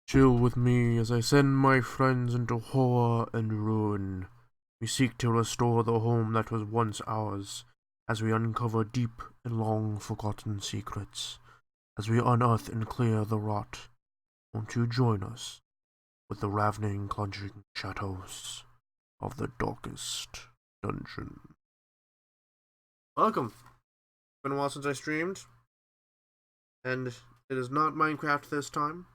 Chill with me as I send my friends into horror and ruin. We seek to restore the home that was once ours, as we uncover deep and long-forgotten secrets, as we unearth and clear the rot. Won't you join us with the ravening, conjuring shadows of the darkest dungeon? Welcome. It's been a while since I streamed, and it is not Minecraft this time.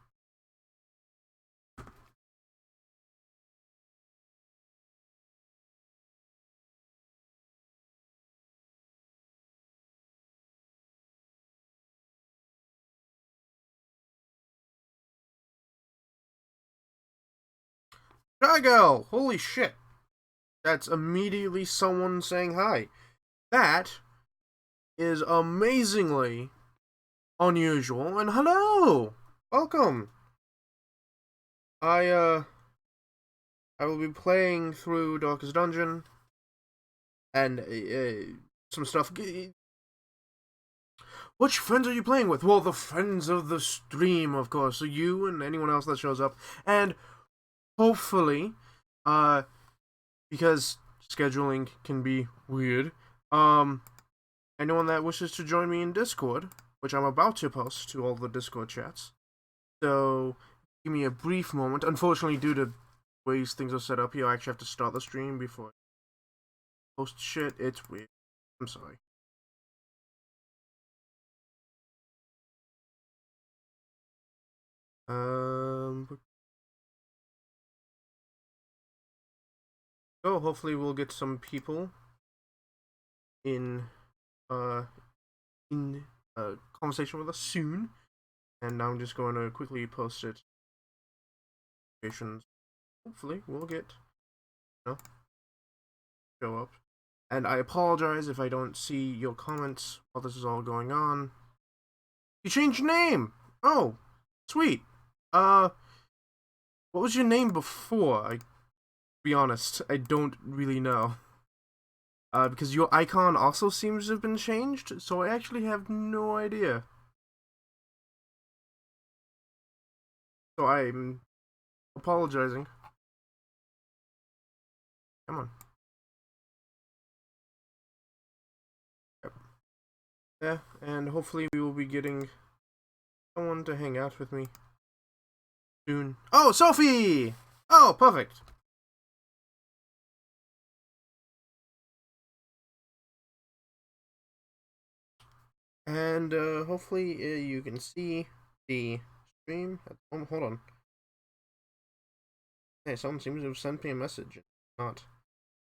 Drago! Holy shit! That's immediately someone saying hi. That is amazingly unusual, and hello! Welcome! I will be playing through Darkest Dungeon, and some stuff. Which friends are you playing with? Well, the friends of the stream, of course. So you and anyone else that shows up, and hopefully, because scheduling can be weird, anyone that wishes to join me in Discord, which I'm about to post to all the Discord chats. So, give me a brief moment. Unfortunately, due to ways things are set up here, I actually have to start the stream before I post shit. It's weird. I'm sorry. So hopefully we'll get some people in conversation with us soon, and I'm just going to quickly post it. Hopefully we'll get, show up. And I apologize if I don't see your comments while this is all going on. You changed your name! Oh, sweet. What was your name before? Be honest, I don't really know. Because your icon also seems to have been changed, so I actually have no idea. So I'm apologizing. Come on. Yep. Yeah, and hopefully we will be getting someone to hang out with me soon. Oh, Sophie! Oh, perfect. And hopefully you can see the stream. Oh, hold on. Hey, someone seems to have sent me a message. Not.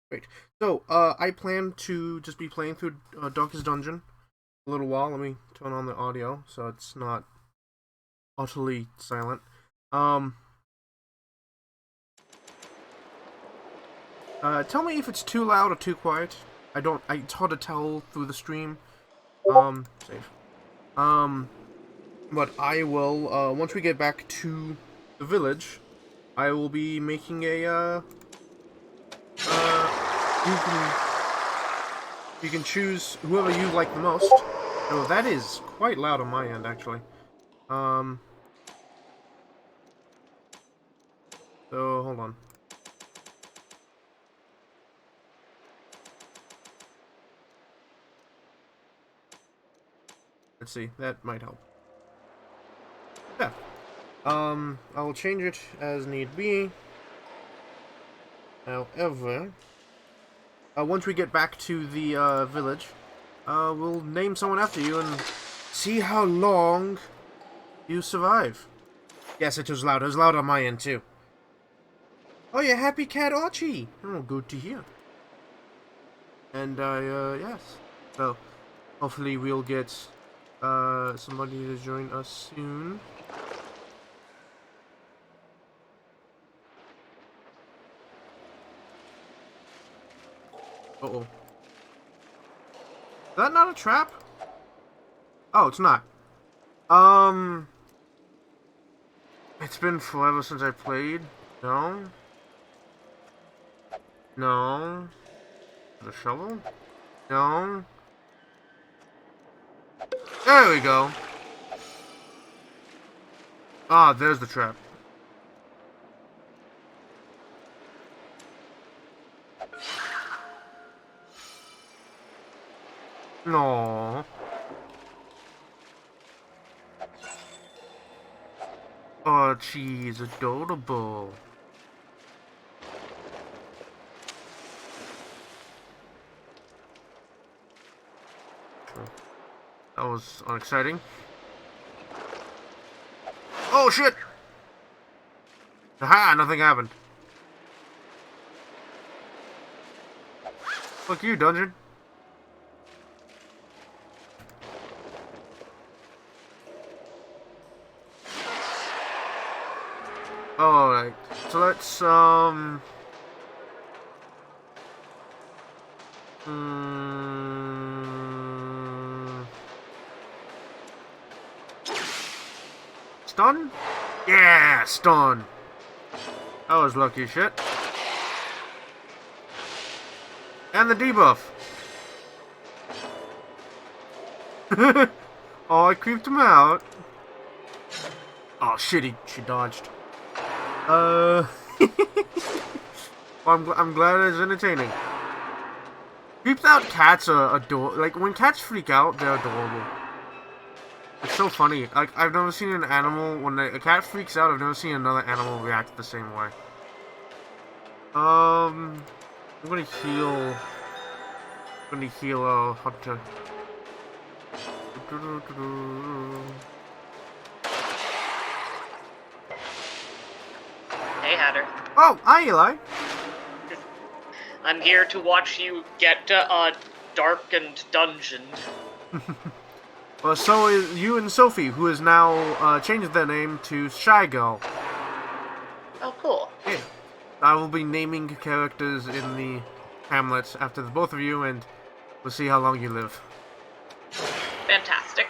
Great. So, I plan to just be playing through Darkest Dungeon a little while. Let me turn on the audio so it's not utterly silent. Tell me if it's too loud or too quiet. It's hard to tell through the stream. Save. But I will, once we get back to the village, I will be making a, you can choose whoever you like the most. Oh, that is quite loud on my end, actually. So, hold on. Let's see, that might help. Yeah. I will change it as need be. However, once we get back to the village, we'll name someone after you and see how long you survive. Yes, it was loud. It was loud on my end too. Oh, you're Happy Cat Archie. Oh, good to hear. And yes. So, hopefully we'll get somebody to join us soon. Uh-oh. Is that not a trap? Oh, it's not. It's been forever since I played. No. No. The shovel? No. There we go. Ah, there's the trap. No. Oh, jeez, adorable. That was unexciting. Oh, shit! Aha, nothing happened. Fuck you, dungeon. Alright, so let's, Stun? Yeah, stun. That was lucky shit. And the debuff. Oh, I creeped him out. Oh, shit, she dodged. Well, I'm glad it's entertaining. Creeped out cats are adorable. Like, when cats freak out, they're adorable. It's so funny. Like, I've never seen an animal, when a cat freaks out, I've never seen another animal react the same way. I'm gonna heal... Hunter. Hey, Hatter. Oh, hi, Eli. I'm here to watch you get darkened dungeoned. Well, so is you and Sophie, who has now changed their name to Shy Girl. Oh, cool. Yeah. I will be naming characters in the Hamlet after the both of you, and we'll see how long you live. Fantastic.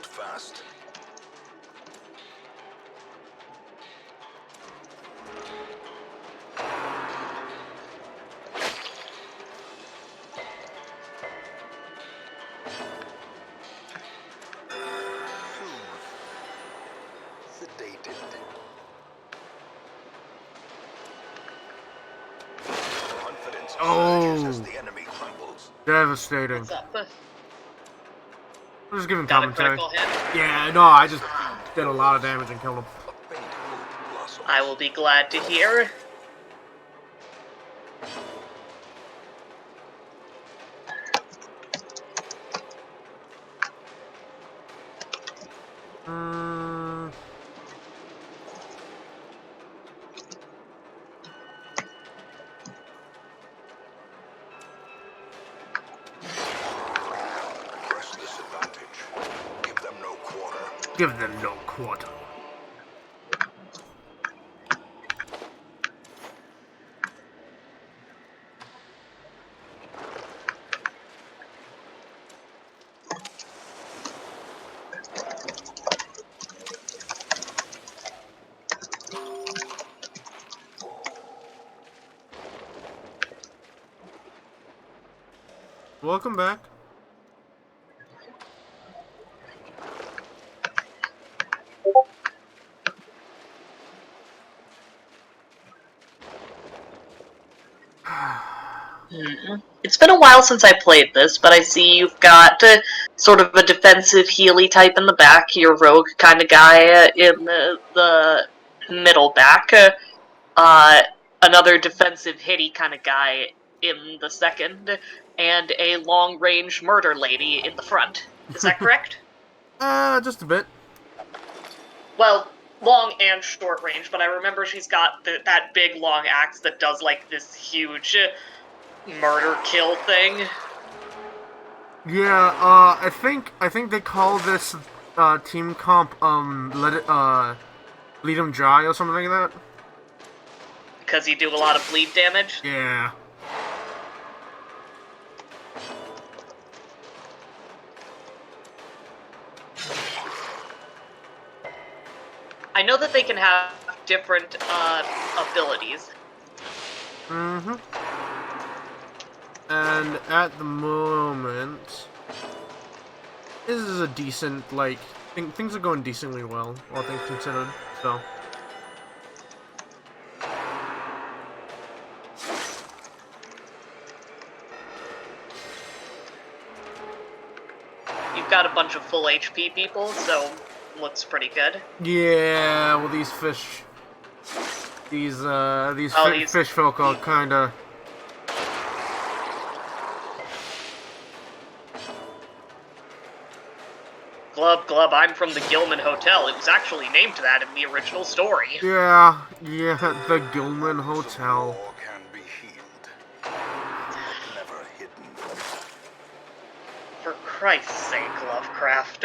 Fast. Sedated. Confidence surges as the enemy crumbles. Devastating. What's up? I'm just giving Got commentary. a critical hit? Yeah, no, I just did a lot of damage and killed him. I will be glad to hear. Press this advantage. Give them no quarter. Give them no quarter. Welcome back. It's been a while since I played this, but I see you've got sort of a defensive healy type in the back, your rogue kind of guy in the middle back, another defensive hitty kind of guy in the second, and a long-range murder lady in the front. Is that correct? Just a bit. Well, long and short range, but I remember she's got that big long axe that does like this huge murder kill thing. Yeah, I think they call this team comp lead 'em dry or something like that. Because you do a lot of bleed damage. Yeah. I know that they can have different abilities. Mm-hmm. And at the moment, this is a decent, like, things are going decently well, all things considered, so. You've got a bunch of full HP people, so looks pretty good. Yeah, well, these fish, these Oh, fish folk are kinda. Glub, Glub, I'm from the Gilman Hotel. It was actually named that in the original story. Yeah, the Gilman The Hotel. war can be healed, but never hidden. For Christ's sake, Lovecraft.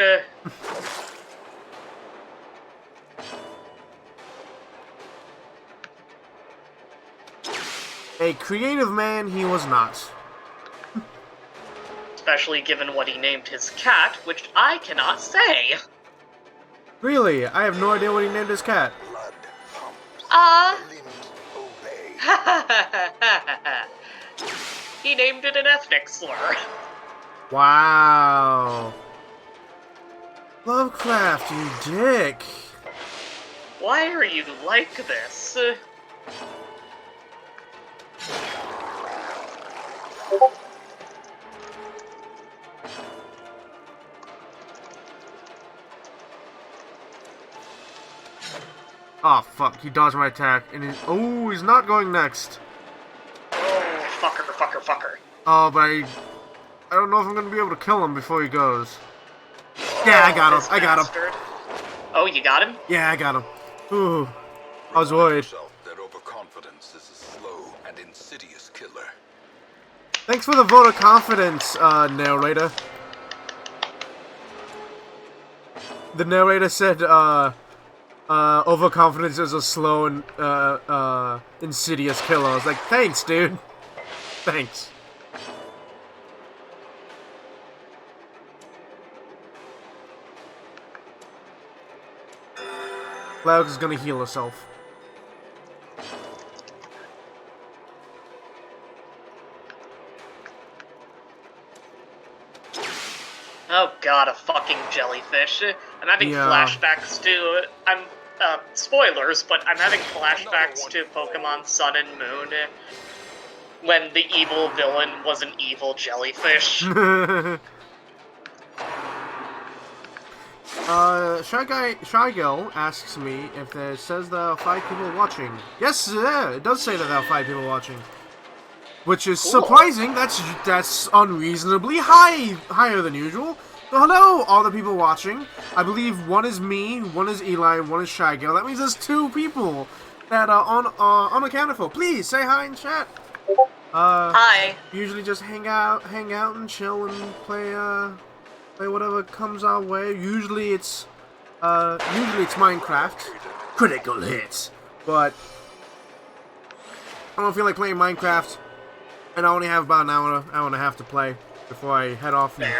A creative man he was not. Especially given what he named his cat, which I cannot say. Really, I have no idea what he named his cat. Blood pumps. The limbs obey. He named it an ethnic slur. Wow. Lovecraft, you dick. Why are you like this? Oh fuck, he dodged my attack, and he's not going next. Oh, fucker, fucker, fucker. Oh, but I don't know if I'm gonna be able to kill him before he goes. Yeah, I got him. I got him. Oh, you got him? Yeah, I got him. Ooh, I was worried. Yourself that overconfidence is a slow and insidious killer. Thanks for the vote of confidence, narrator. The narrator said, overconfidence is a slow and, insidious killer. I was like, thanks, dude. Thanks. Lauk is gonna heal herself. Oh god, a fucking jellyfish. I'm having flashbacks to... spoilers, but I'm having flashbacks to Pokemon Sun and Moon when the evil villain was an evil jellyfish. Shy Girl asks me if it says there are 5 people watching. Yes, it does say that there are 5 people watching. Which is surprising. That's unreasonably higher than usual. So hello, all the people watching. I believe one is me, one is Eli, one is Shy Girl. That means there's 2 people that are unaccounted for. Please say hi in chat. Hi. Usually just hang out and chill and play whatever comes our way. Usually it's Minecraft. Critical hits. But I don't feel like playing Minecraft. And I only have about an hour and a half to play before I head off and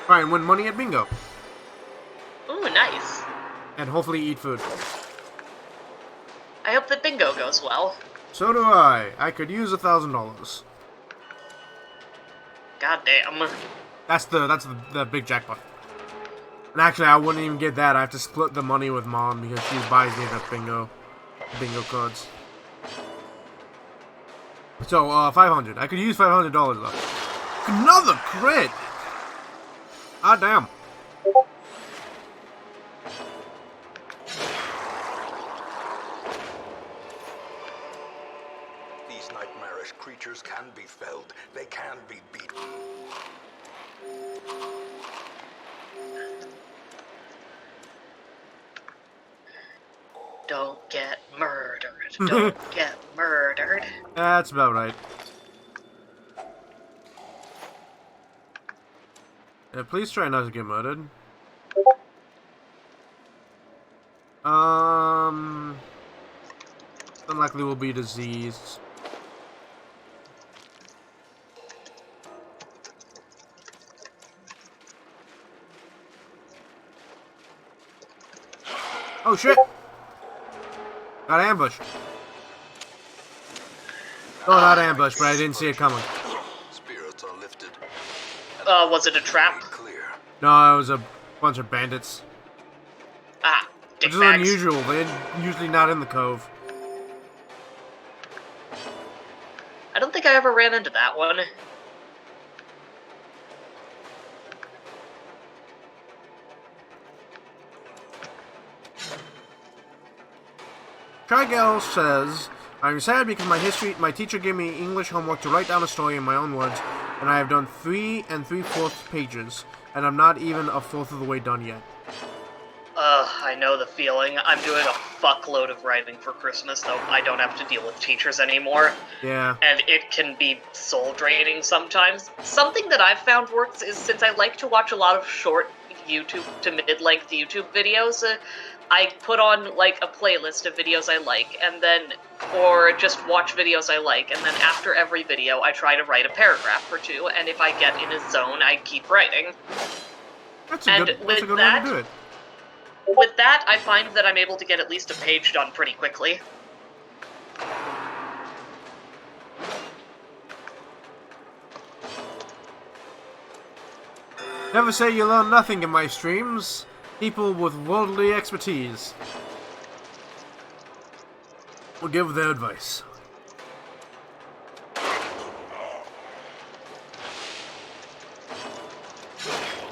try and win money at bingo. Ooh, nice. And hopefully eat food. I hope that bingo goes well. So do I. I could use $1,000. God damn. That's the big jackpot. And actually, I wouldn't even get that. I have to split the money with Mom because she buys me the bingo cards. So, 500. I could use $500 though. Another crit! Ah, damn. These nightmarish creatures can be felled. They can be beaten. Don't get murdered. Don't get murdered. That's about right. Yeah, please try not to get murdered. Unlikely will be diseased. Oh shit! Got ambushed. Oh, not ambushed, but I didn't see it coming. Spirits are lifted. Was it a trap? Clear. No, it was a bunch of bandits. Ah, Which is dickbags. unusual. They're usually not in the cove. I don't think I ever ran into that one. Trigel says, I'm sad because my teacher gave me English homework to write down a story in my own words, and I have done 3 3/4 pages, and I'm not even a fourth of the way done yet. I know the feeling. I'm doing a fuckload of writing for Christmas, though I don't have to deal with teachers anymore. Yeah. And it can be soul-draining sometimes. Something that I've found works is, since I like to watch a lot of short YouTube to mid-length YouTube videos, I put on, like, a playlist of videos I like, and then, or just watch videos I like, and then after every video, I try to write a paragraph or two, and if I get in a zone, I keep writing. That's a good way to do it. With that, I find that I'm able to get at least a page done pretty quickly. Never say you learn nothing in my streams. People with worldly expertise will give their advice.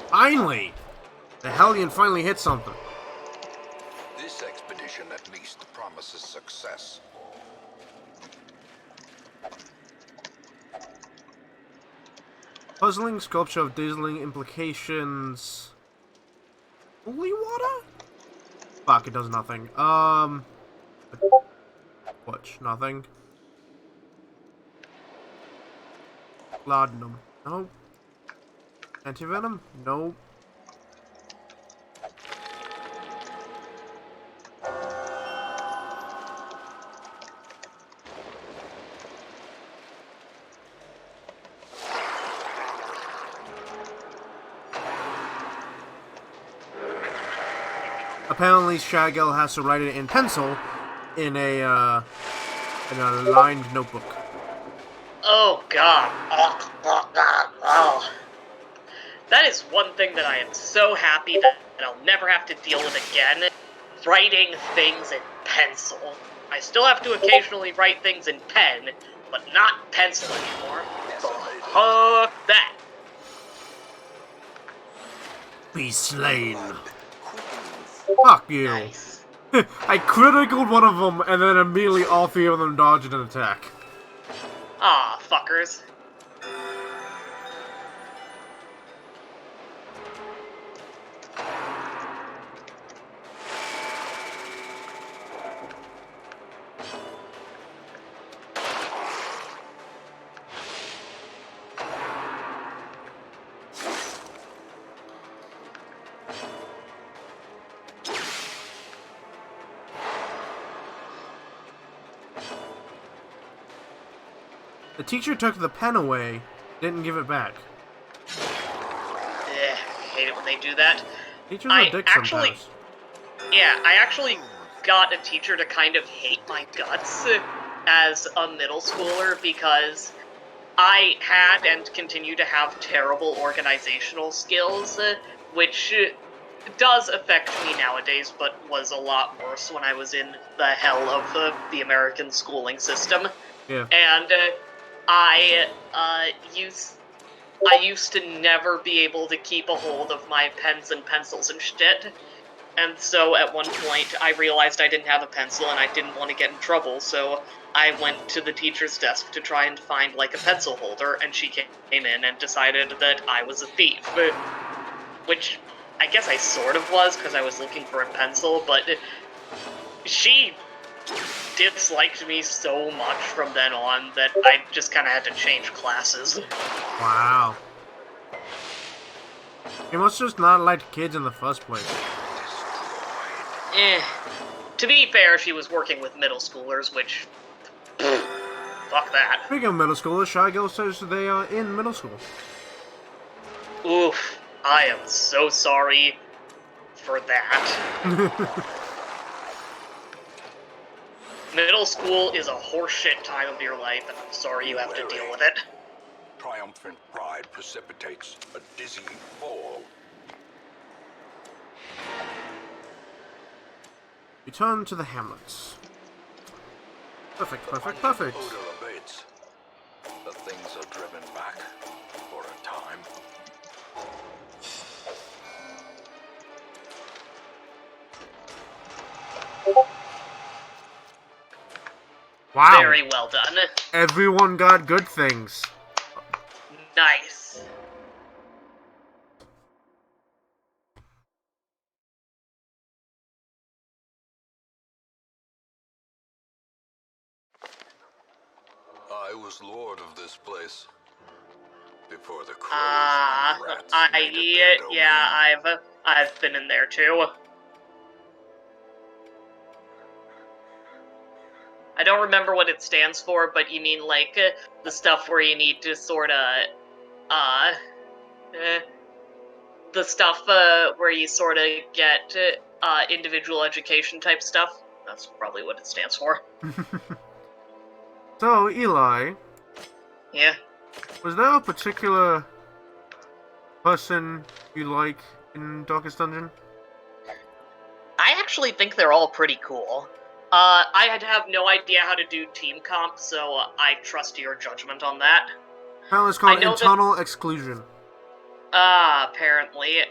Finally! The Hellion finally hit something. This expedition at least promises success. Puzzling sculpture of dazzling implications. Holy water? Fuck, it does nothing. Watch, nothing. Laudanum. No. Antivenom? No. Apparently, Shagel has to write it in pencil in a lined notebook. Oh god. Oh. That is one thing that I am so happy that I'll never have to deal with again. Writing things in pencil. I still have to occasionally write things in pen, but not pencil anymore. Fuck that. Be slain. Fuck you. Nice. I criticaled one of them, and then immediately all 3 of them dodged an attack. Aw, fuckers. The teacher took the pen away, didn't give it back. Hate it when they do that. Teachers are dicks sometimes. Yeah, I actually got a teacher to kind of hate my guts as a middle schooler because I had and continue to have terrible organizational skills, which does affect me nowadays, but was a lot worse when I was in the hell of the American schooling system. Yeah. And I used to never be able to keep a hold of my pens and pencils and shit. And so at one point I realized I didn't have a pencil and I didn't want to get in trouble, so I went to the teacher's desk to try and find like a pencil holder, and she came in and decided that I was a thief. Which I guess I sort of was, because I was looking for a pencil, but she disliked me so much from then on that I just kind of had to change classes. Wow. You must just not like kids in the first place. To be fair, she was working with middle schoolers, which... fuck that. Speaking of middle schoolers, Shy Girl says they are in middle school. Oof. I am so sorry for that. Middle school is a horseshit time of your life, and I'm sorry you have to deal with it. Triumphant pride precipitates a dizzying fall. Return to the hamlets. Perfect, perfect, The perfect. odor abates. The things are driven back for a time. Wow. Very well done. Everyone got good things. Nice. I was lord of this place before the crows and rats made it their domain. Yeah, I've been in there too. I don't remember what it stands for, but you mean like the stuff where you need to sort of, uh, the stuff where you sort of get individual education type stuff. That's probably what it stands for. So, Eli, Yeah. was there a particular person you like in Darkest Dungeon? I actually think they're all pretty cool. I have no idea how to do team comp, so I trust your judgment on that. Apparently it's called I know internal exclusion. Apparently.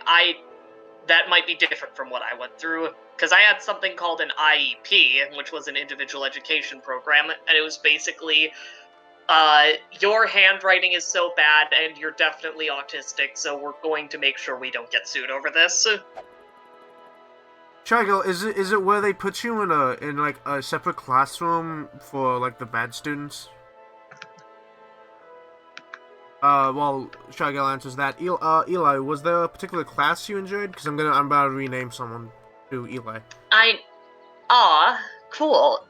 That might be different from what I went through, because I had something called an IEP, which was an individual education program, and it was basically, your handwriting is so bad and you're definitely autistic, so we're going to make sure we don't get sued over this. Shaggle, is it where they put you in like a separate classroom for like the bad students? Well, Shaggle answers that. Eli, was there a particular class you enjoyed? Because I'm about to rename someone to Eli. Cool.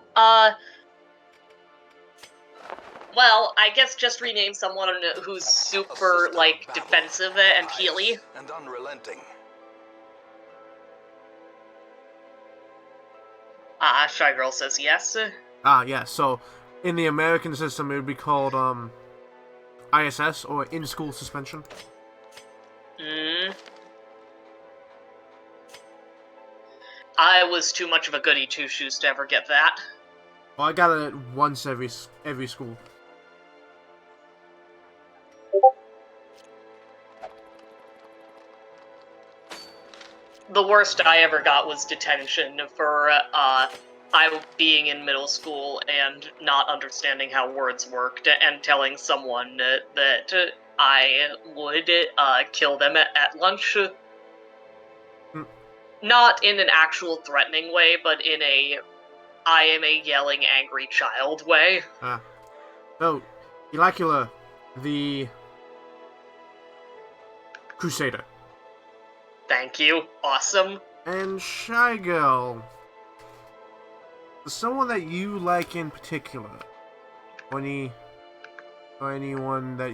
Well, I guess just rename someone who's super, like, defensive and healy. And unrelenting. Shy Girl says yes. Yeah, so in the American system it would be called, ISS, or in-school suspension. I was too much of a goody two-shoes to ever get that. Well, I got it once every school. The worst I ever got was detention for, I being in middle school and not understanding how words worked and telling someone that I would kill them at lunch. Not in an actual threatening way, but in a I am a yelling angry child way. So, Elicula, the Crusader. Thank you. Awesome. And Shy Girl, someone that you like in particular, or anyone that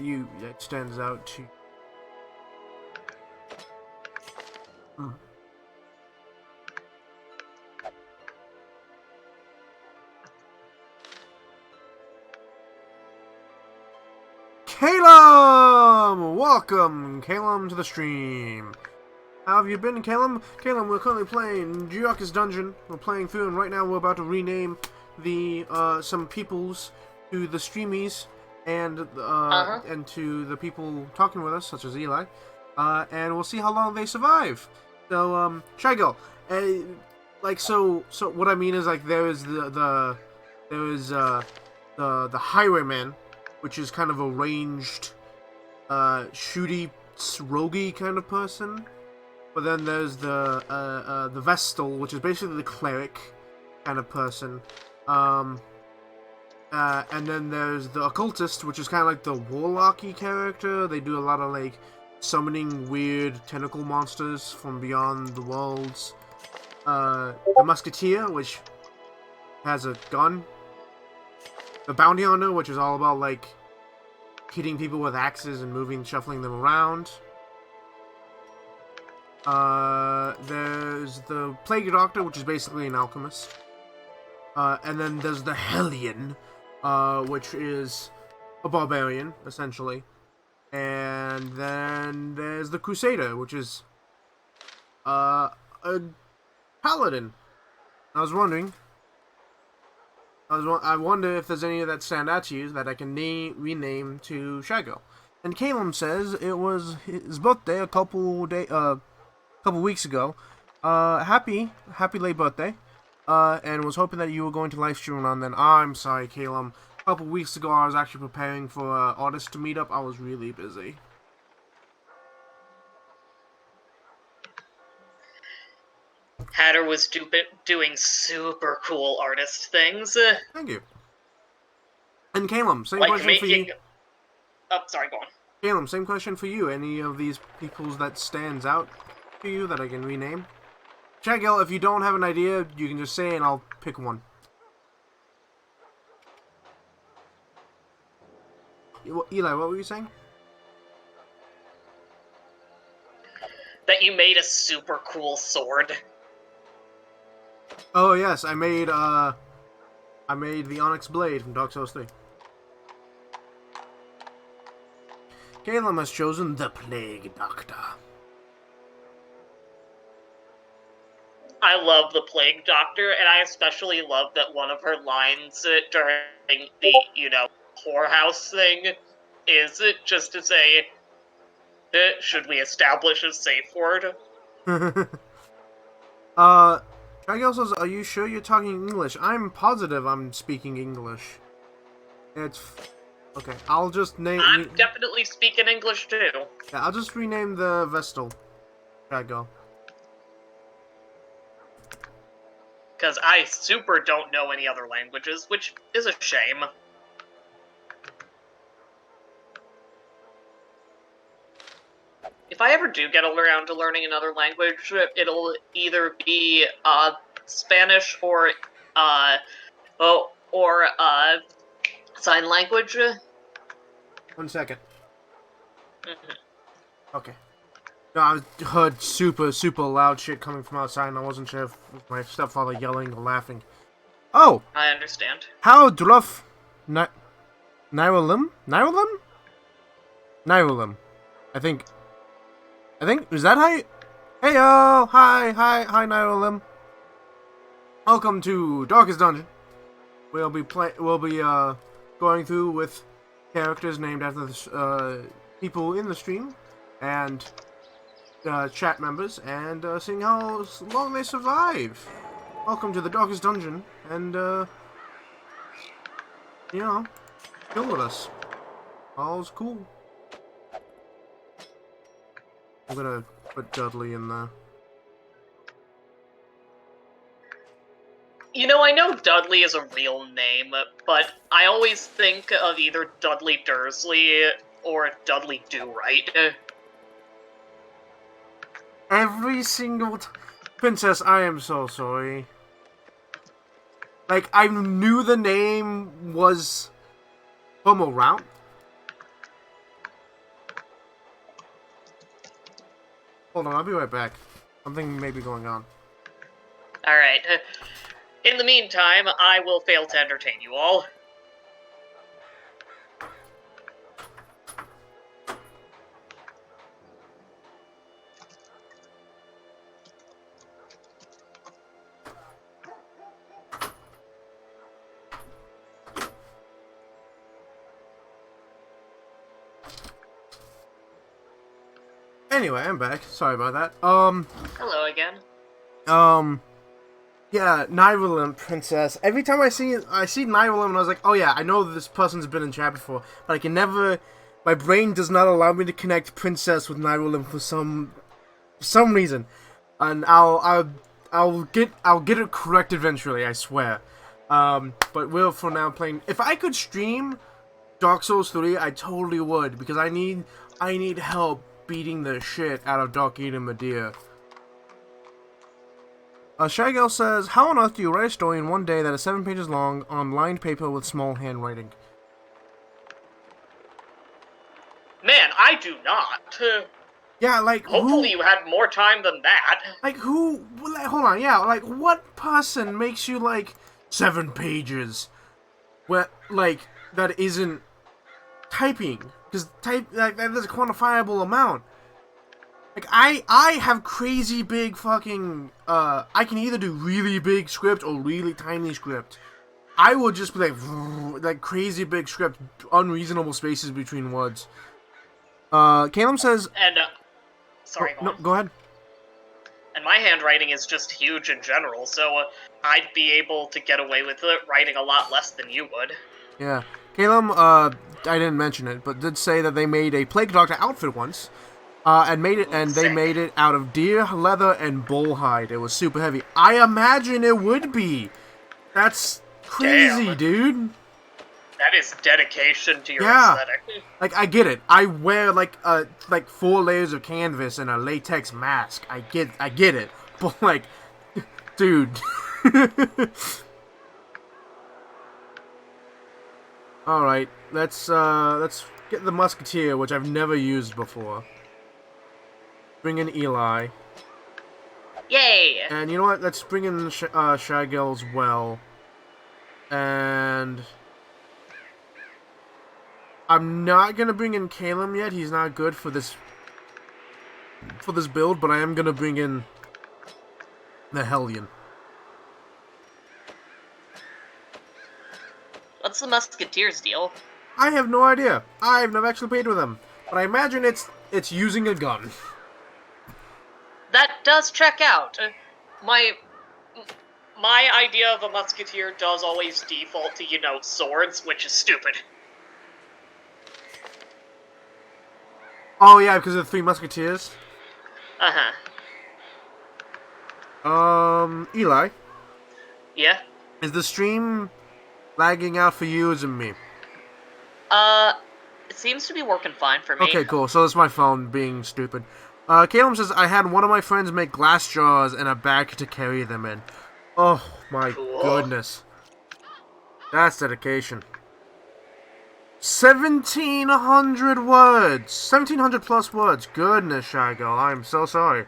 stands out to. Calum! Welcome, Calum, to the stream. How have you been, Calum? Calum, we're currently playing Darkest Dungeon. We're playing through, and right now we're about to rename the some peoples to the streamies, and and to the people talking with us, such as Eli. And we'll see how long they survive. So, Shy Girl, so what I mean is, like, there is the highwayman, which is kind of a ranged, shooty, roguey kind of person. But then there's the Vestal, which is basically the cleric kind of person. And then there's the Occultist, which is kind of like the warlocky character. They do a lot of, like, summoning weird tentacle monsters from beyond the worlds. The Musketeer, which has a gun. The Bounty Hunter, which is all about, like, hitting people with axes and shuffling them around. There's the Plague Doctor, which is basically an alchemist. And then there's the Hellion, which is a barbarian, essentially. And then there's the Crusader, which is a paladin. I was wondering. I wonder if there's any that stand out to you that I can rename to Shago. And Caleb says it was his birthday a couple weeks ago. Happy late birthday. And was hoping that you were going to live stream on then. I'm sorry, Caleb. A couple weeks ago, I was actually preparing for artists to meet up. I was really busy. Hatter was doing super cool artist things. Thank you. And Caleb, same like question making... for you. Oh, sorry, go on. Caleb, same question for you. Any of these peoples that stands out to you that I can rename? Shagel, if you don't have an idea, you can just say and I'll pick one. Eli, what were you saying? That you made a super cool sword. Oh yes, I made the Onyx Blade from Dark Souls 3. Caleb has chosen the Plague Doctor. I love the Plague Doctor, and I especially love that one of her lines during the, whorehouse thing is just to say, should we establish a safe word? Shagel says, are you sure you're talking English? I'm positive I'm speaking English. It's... Okay, I'll just name... I'm definitely speaking English, too. Yeah, I'll just rename the Vestal. Shagel. Because I super don't know any other languages, which is a shame. If I ever do get around to learning another language, it'll either be Spanish or sign language. 1 second. Okay. No, I heard super loud shit coming from outside, and I wasn't sure if my stepfather yelling or laughing. Oh! I understand. How druff... Nyrolim? Nyrolim? Nyrolim. I think... Is that how you... Heyo! Hi, Nyrolim. Welcome to Darkest Dungeon. We'll be going through with characters named after the people in the stream, and chat members, and seeing how long they survive. Welcome to the Darkest Dungeon, and chill with us. All's cool. I'm gonna put Dudley in there. I know Dudley is a real name, but I always think of either Dudley Dursley or Dudley Do-Right. Every single Princess, I am so sorry. Like, I knew the name was from around. Hold on, I'll be right back. Something may be going on. Alright. In the meantime, I will fail to entertain you all. Anyway, I'm back. Sorry about that. Hello again. Yeah, Nyrolim Princess. Every time I see Nyrolim, and I was like, oh yeah, I know this person's been in chat before, but I can never. My brain does not allow me to connect Princess with Nyrolim for some reason, and I'll get it corrected eventually. I swear. But we're for now playing. If I could stream Dark Souls 3, I totally would, because I need help beating the shit out of Dark Eden Medea. Shagel says, how on earth do you write a story in one day that is 7 pages long on lined paper with small handwriting? Man, I do not. Yeah, like, hopefully you had more time than that. Like, hold on, yeah, like, what person makes you, like, 7 pages. Where, like, that isn't typing. Because that is a quantifiable amount. Like, I have crazy big fucking, I can either do really big script or really tiny script. I will just be like crazy big script, unreasonable spaces between words. Caleb says... And, sorry, no, go ahead. And my handwriting is just huge in general, so I'd be able to get away with it writing a lot less than you would. Yeah. Caleb, I didn't mention it, but did say that they made a Plague Doctor outfit once. They made it out of deer leather and bull hide. It was super heavy. I imagine it would be. That's crazy, Damn. Dude. That is dedication to your Yeah. aesthetic. Like, I get it. I wear like 4 layers of canvas and a latex mask. I get it. But like, dude. All right, let's get the musketeer, which I've never used before. Bring in Eli. Yay! And you know what? Let's bring in Shagel as well. And I'm not gonna bring in Caleb yet. He's not good for this build, but I am gonna bring in the Hellion. What's the Musketeers deal? I have no idea. I've never actually played with him, but I imagine it's using a gun. That does check out. My idea of a musketeer does always default to, swords, which is stupid. Oh yeah, because of the 3 musketeers. Uh-huh. Eli, Yeah? is the stream lagging out for you or is it me? It seems to be working fine for me. Okay, cool. So it's my phone being stupid. Caleb says, I had one of my friends make glass jars and a bag to carry them in. Oh, my goodness. That's dedication. 1,700 words! 1,700 plus words. Goodness, Shagel. I'm so sorry.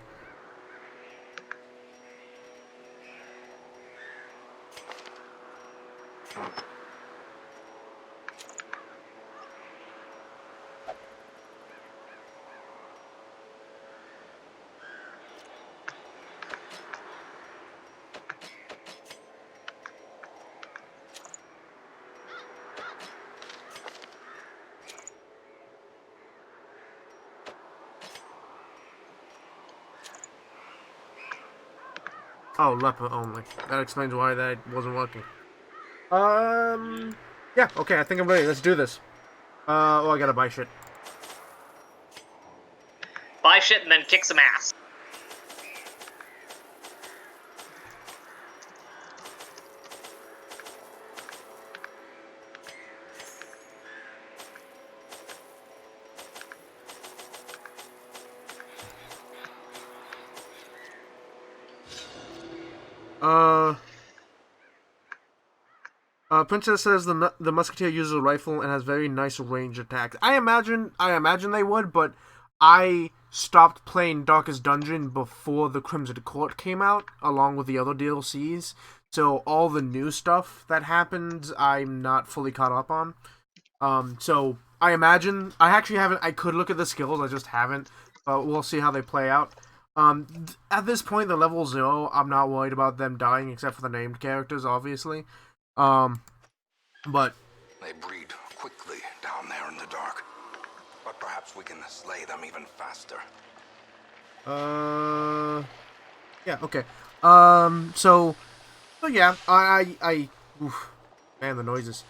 Oh, leper only. That explains why that wasn't working. Yeah, okay, I think I'm ready. Let's do this. Oh, I gotta buy shit. Buy shit and then kick some ass. Princess says the musketeer uses a rifle and has very nice range attacks. I imagine they would, but I stopped playing Darkest Dungeon before the Crimson Court came out, along with the other DLCs. So all the new stuff that happened, I'm not fully caught up on. So I imagine I actually haven't. I could look at the skills, I just haven't. But we'll see how they play out. At this point, the level 0, I'm not worried about them dying, except for the named characters, obviously. But They breed quickly down there in the dark. But perhaps we can slay them even faster. yeah, okay. So yeah, oof, man, the noises.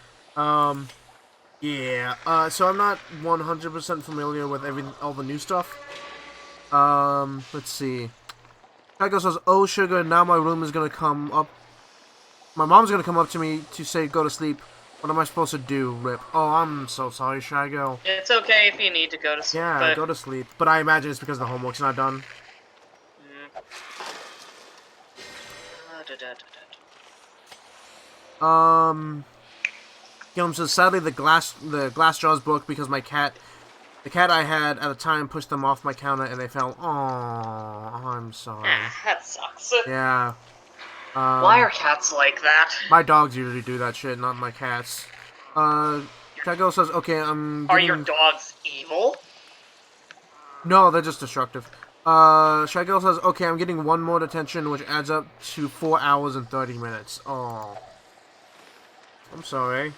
Yeah, so I'm not 100% familiar with all the new stuff. Let's see. Tycho says, "Oh, sugar, now my room is gonna come up. My mom's gonna come up to me to say go to sleep. What am I supposed to do, Rip?" Oh, I'm so sorry, Shago. It's okay if you need to go to sleep. Yeah, go to sleep. But I imagine it's because the homework's not done. Gilm says, sadly the glass jaws broke because the cat I had at the time pushed them off my counter and they fell. Oh, I'm sorry. That sucks. Yeah. Why are cats like that? My dogs usually do that shit, not my cats. Shago says, okay, I'm Are getting... your dogs evil? No, they're just destructive. Shago says, okay, I'm getting one more detention, which adds up to 4 hours and 30 minutes. Oh. I'm sorry.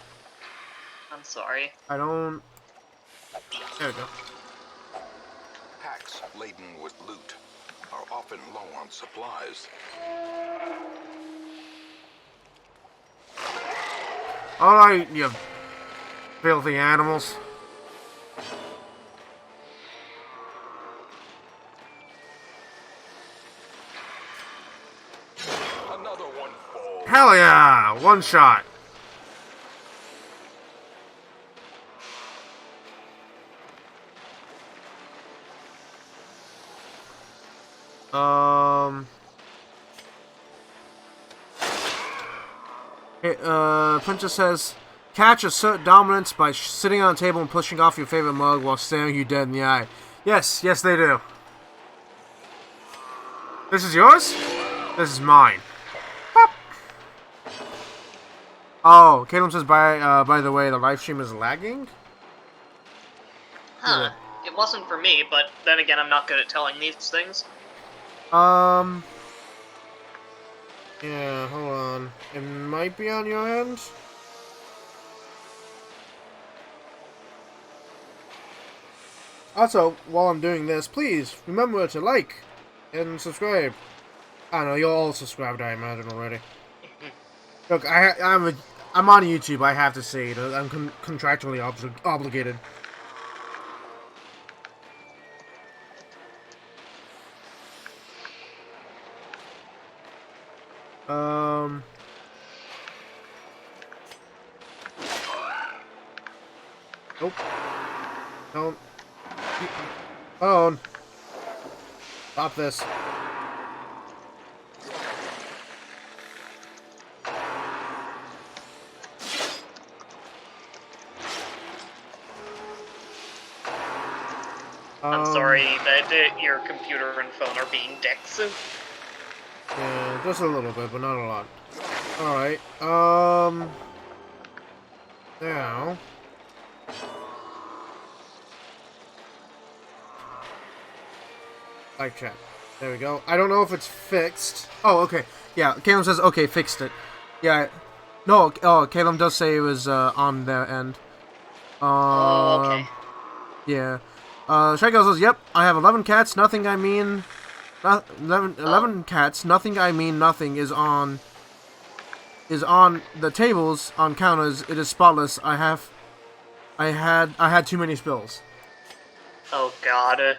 I'm sorry. I don't... There we go. Packs laden with loot are often low on supplies. Alright, you filthy animals. Another one falls. Hell yeah! One shot. Princess says, catch assert dominance by sitting on a table and pushing off your favorite mug while staring you dead in the eye. Yes, yes they do. This is yours? This is mine. Pop. Oh, Caleb says, by the way, the live stream is lagging? Huh. It wasn't for me, but then again, I'm not good at telling these things. Yeah, hold on. It might be on your end. Also, while I'm doing this, please remember to like and subscribe. I don't know, you're all subscribed, I imagine, already. Look, I'm on YouTube, I have to say it. I'm contractually obligated. Nope. Don't. Phone. Stop this. I'm sorry that your computer and phone are being dicks. Yeah, just a little bit, but not a lot. Alright, now... Live chat. There we go. I don't know if it's fixed. Oh, okay. Yeah, Caleb says, okay, fixed it. Yeah. No, oh, Caleb does say it was, on their end. Oh, okay. Yeah. Shago says, yep, I have 11 cats, nothing I mean... 11 cats, nothing I mean nothing is on the tables, on counters, it is spotless. I had too many spills. Oh god.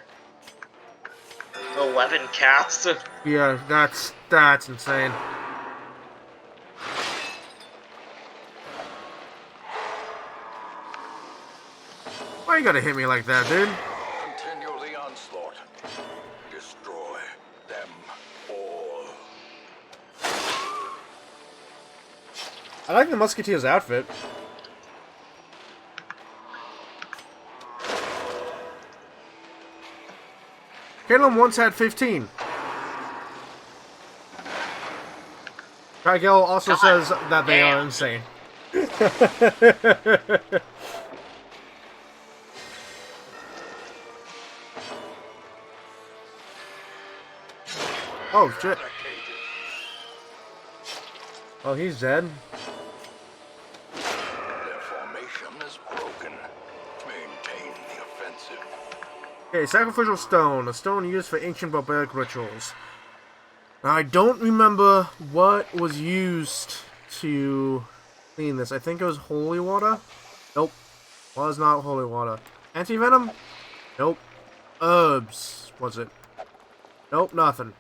11 cats? Yeah, that's insane. Why you gotta hit me like that, dude? Continue the onslaught. Destroy them all. I like the Musketeer's outfit. Caleb once had 15. Trigel also says that they are insane. Oh shit. Oh, he's dead. Their formation is broken. Maintain the offensive. Okay, sacrificial stone. A stone used for ancient barbaric rituals. Now, I don't remember what was used to clean this. I think it was holy water. Nope. Was not holy water. Anti-venom? Nope. Herbs, was it? Nope, nothing.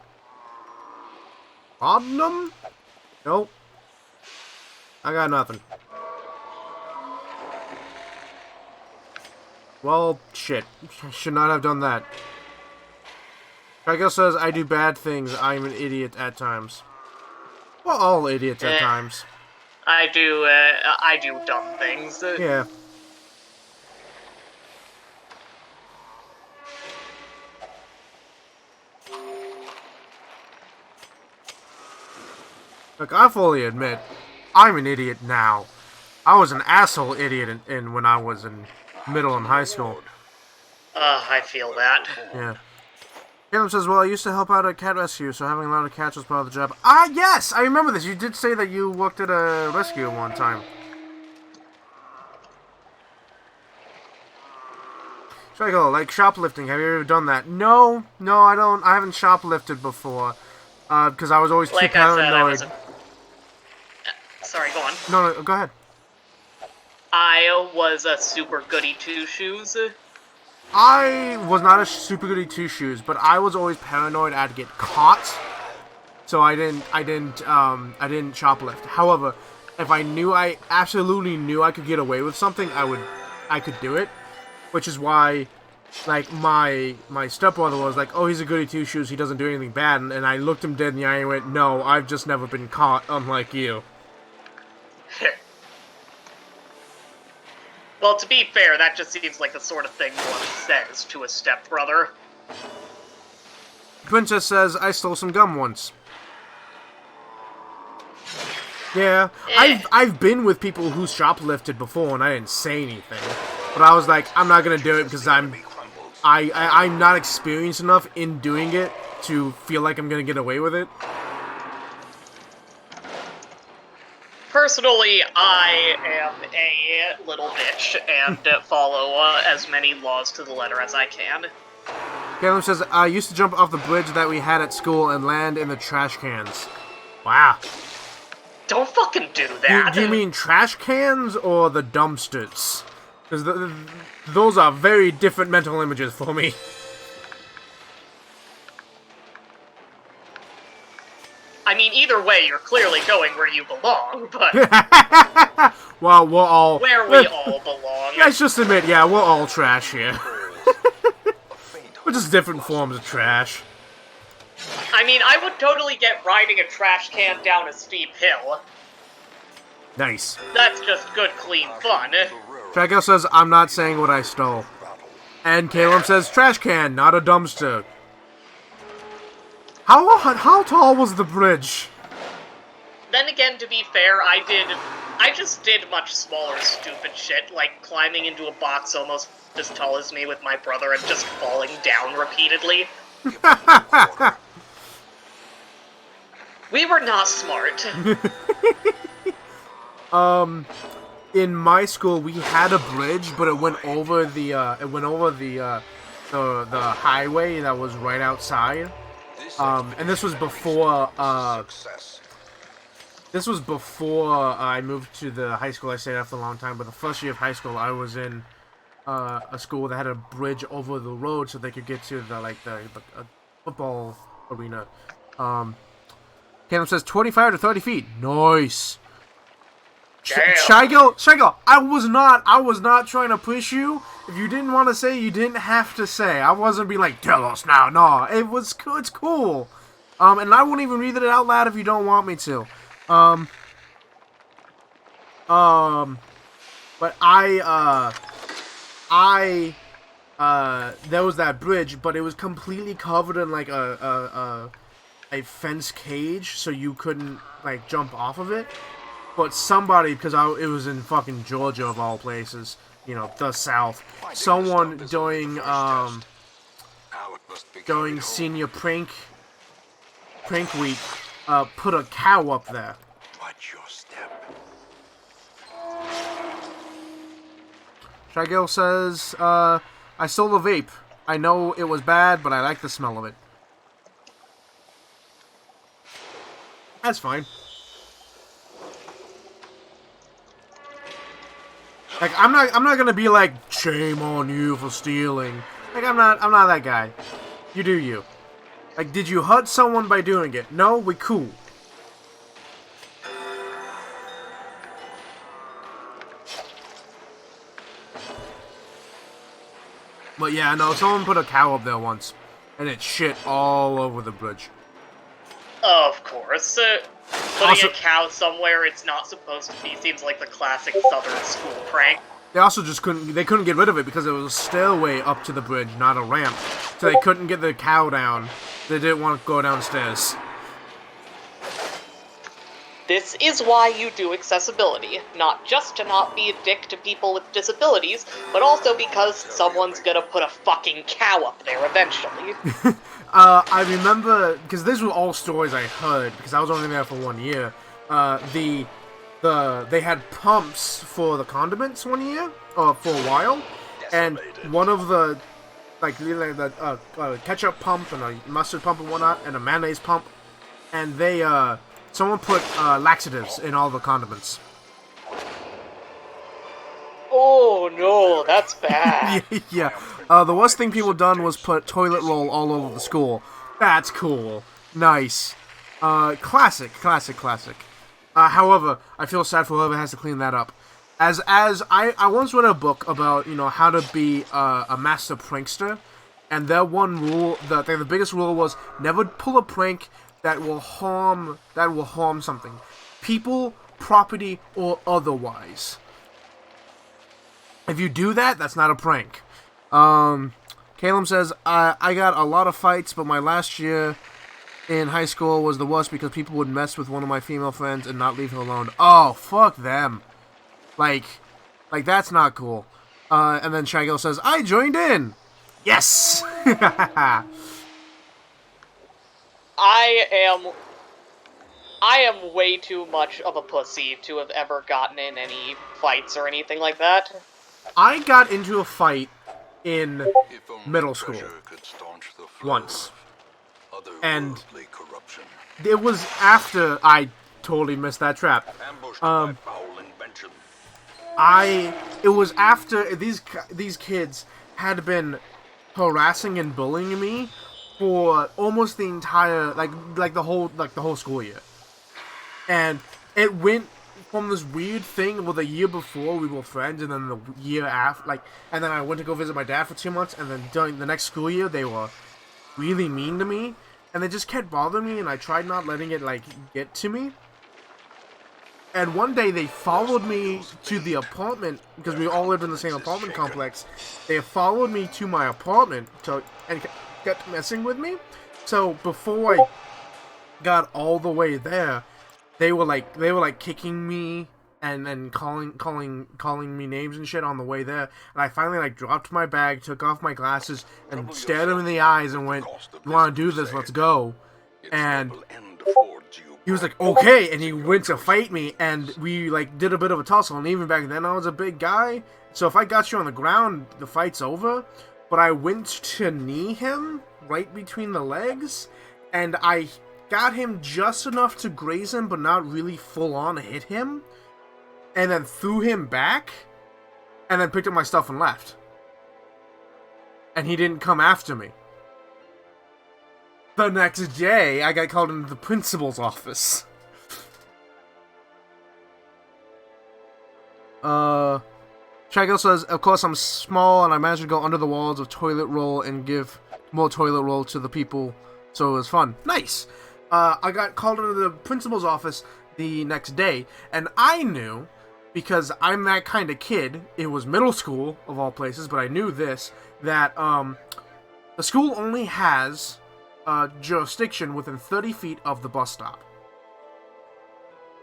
Laudanum? Nope. I got nothing. Well, shit. I should not have done that. Trigo says, I do bad things. I'm an idiot at times. Well, all idiots at times. I do dumb things. Yeah. Look, I fully admit, I'm an idiot now. I was an asshole idiot in when I was in middle and high school. I feel that. Yeah. Caleb says, well, I used to help out at cat rescue, so having a lot of cats was part of the job. Yes! I remember this. You did say that you worked at a rescue one time. Striggle, like shoplifting, have you ever done that? No, I don't. I haven't shoplifted before. Because I was always too paranoid. Sorry, go on. No, go ahead. I was a super goody two-shoes. I was not a super goody two-shoes, but I was always paranoid I'd get caught. So I didn't shoplift. However, if I absolutely knew I could get away with something, I could do it. Which is why, like, my stepbrother was like, oh, he's a goody two-shoes, he doesn't do anything bad. And I looked him dead in the eye and went, no, I've just never been caught, unlike you. Well, to be fair, that just seems like the sort of thing one says to a stepbrother. Princess says, I stole some gum once. Yeah, I've been with people who shoplifted before and I didn't say anything. But I was like, I'm not gonna do it because I'm not experienced enough in doing it to feel like I'm gonna get away with it. Personally, I am a little bitch and follow as many laws to the letter as I can. Caleb says, I used to jump off the bridge that we had at school and land in the trash cans. Wow. Don't fucking do that. Do you mean trash cans or the dumpsters? Because those are very different mental images for me. I mean, either way, you're clearly going where you belong, but... Well, we're all... Where we all belong. Let's just admit, yeah, we're all trash here. We're just different forms of trash. I mean, I would totally get riding a trash can down a steep hill. Nice. That's just good, clean fun. Trago says, I'm not saying what I stole. And Caleb says, trash can, not a dumpster. How tall was the bridge? Then again, to be fair, I just did much smaller stupid shit, like climbing into a box almost as tall as me with my brother and just falling down repeatedly. We were not smart. In my school, we had a bridge, but it went over the highway that was right outside. And this was before I moved to the high school I stayed at for a long time. But the first year of high school, I was in a school that had a bridge over the road so they could get to the football arena. Caleb says 25 to 30 feet. Nice. Shigo, I was not trying to push you. If you didn't want to say, you didn't have to say. I wasn't being like, tell us now. No, it's cool. And I won't even read it out loud if you don't want me to. But there was that bridge, but it was completely covered in like a fence cage, so you couldn't like jump off of it. But somebody, because it was in fucking Georgia of all places, you know, the South, someone during senior prank week, put a cow up there. Watch your step. Shagil says, I stole a vape. I know it was bad, but I like the smell of it. That's fine. Like, I'm not gonna be like, shame on you for stealing. Like, I'm not that guy. You do you. Like, did you hurt someone by doing it? No, we cool. But yeah, no, someone put a cow up there once, and it shit all over the bridge. Of course. Putting a cow somewhere it's not supposed to be seems like the classic southern school prank. They also just couldn't get rid of it because it was a stairway up to the bridge, not a ramp. So they couldn't get the cow down. They didn't want to go downstairs. This is why you do accessibility. Not just to not be a dick to people with disabilities, but also because someone's gonna put a fucking cow up there eventually. I remember, because these were all stories I heard, because I was only there for 1 year. They had pumps for the condiments 1 year, or for a while, and one of the, like the ketchup pump and a mustard pump and whatnot, and a mayonnaise pump, and they, someone put laxatives in all the condiments. Oh no, that's bad. Yeah. The worst thing people done was put toilet roll all over the school. That's cool. Nice. Classic. However, I feel sad for whoever has to clean that up. As I once read a book about, you know, how to be a master prankster, and their one rule, the biggest rule was never pull a prank that will harm something, people, property, or otherwise. If you do that, that's not a prank. Caleb says, I got a lot of fights, but my last year in high school was the worst because people would mess with one of my female friends and not leave her alone. Oh, fuck them. Like that's not cool. And then Shaggy says, I joined in. Yes! I am way too much of a pussy to have ever gotten in any fights or anything like that. I got into a fight in middle school once, and it was after I totally missed that trap. It was after these kids had been harassing and bullying me for almost the entire like the whole school year, and it went from this weird thing where the year before we were friends, and then the year after, and then I went to go visit my dad for 2 months, and then during the next school year, they were really mean to me, and they just kept bothering me, and I tried not letting it, get to me. And one day, they followed me to the apartment, because we all lived in the same apartment complex. They followed me to my apartment, and kept messing with me. So, before I got all the way there, they were kicking me and calling me names and shit on the way there, and I finally dropped my bag, took off my glasses, and stared him in the eyes and went, "You want to do this? Let's go." And he was like, "Okay," and he went to fight me, and we did a bit of a tussle. And even back then, I was a big guy, so if I got you on the ground, the fight's over. But I went to knee him right between the legs, and I got him just enough to graze him, but not really full on hit him, and then threw him back, and then picked up my stuff and left. And he didn't come after me. The next day, I got called into the principal's office. Shaggy says, of course I'm small, and I managed to go under the walls of toilet roll and give more toilet roll to the people, so it was fun. Nice! I got called into the principal's office the next day, and I knew, because I'm that kind of kid, it was middle school, of all places, but I knew this, that, the school only has, jurisdiction within 30 feet of the bus stop.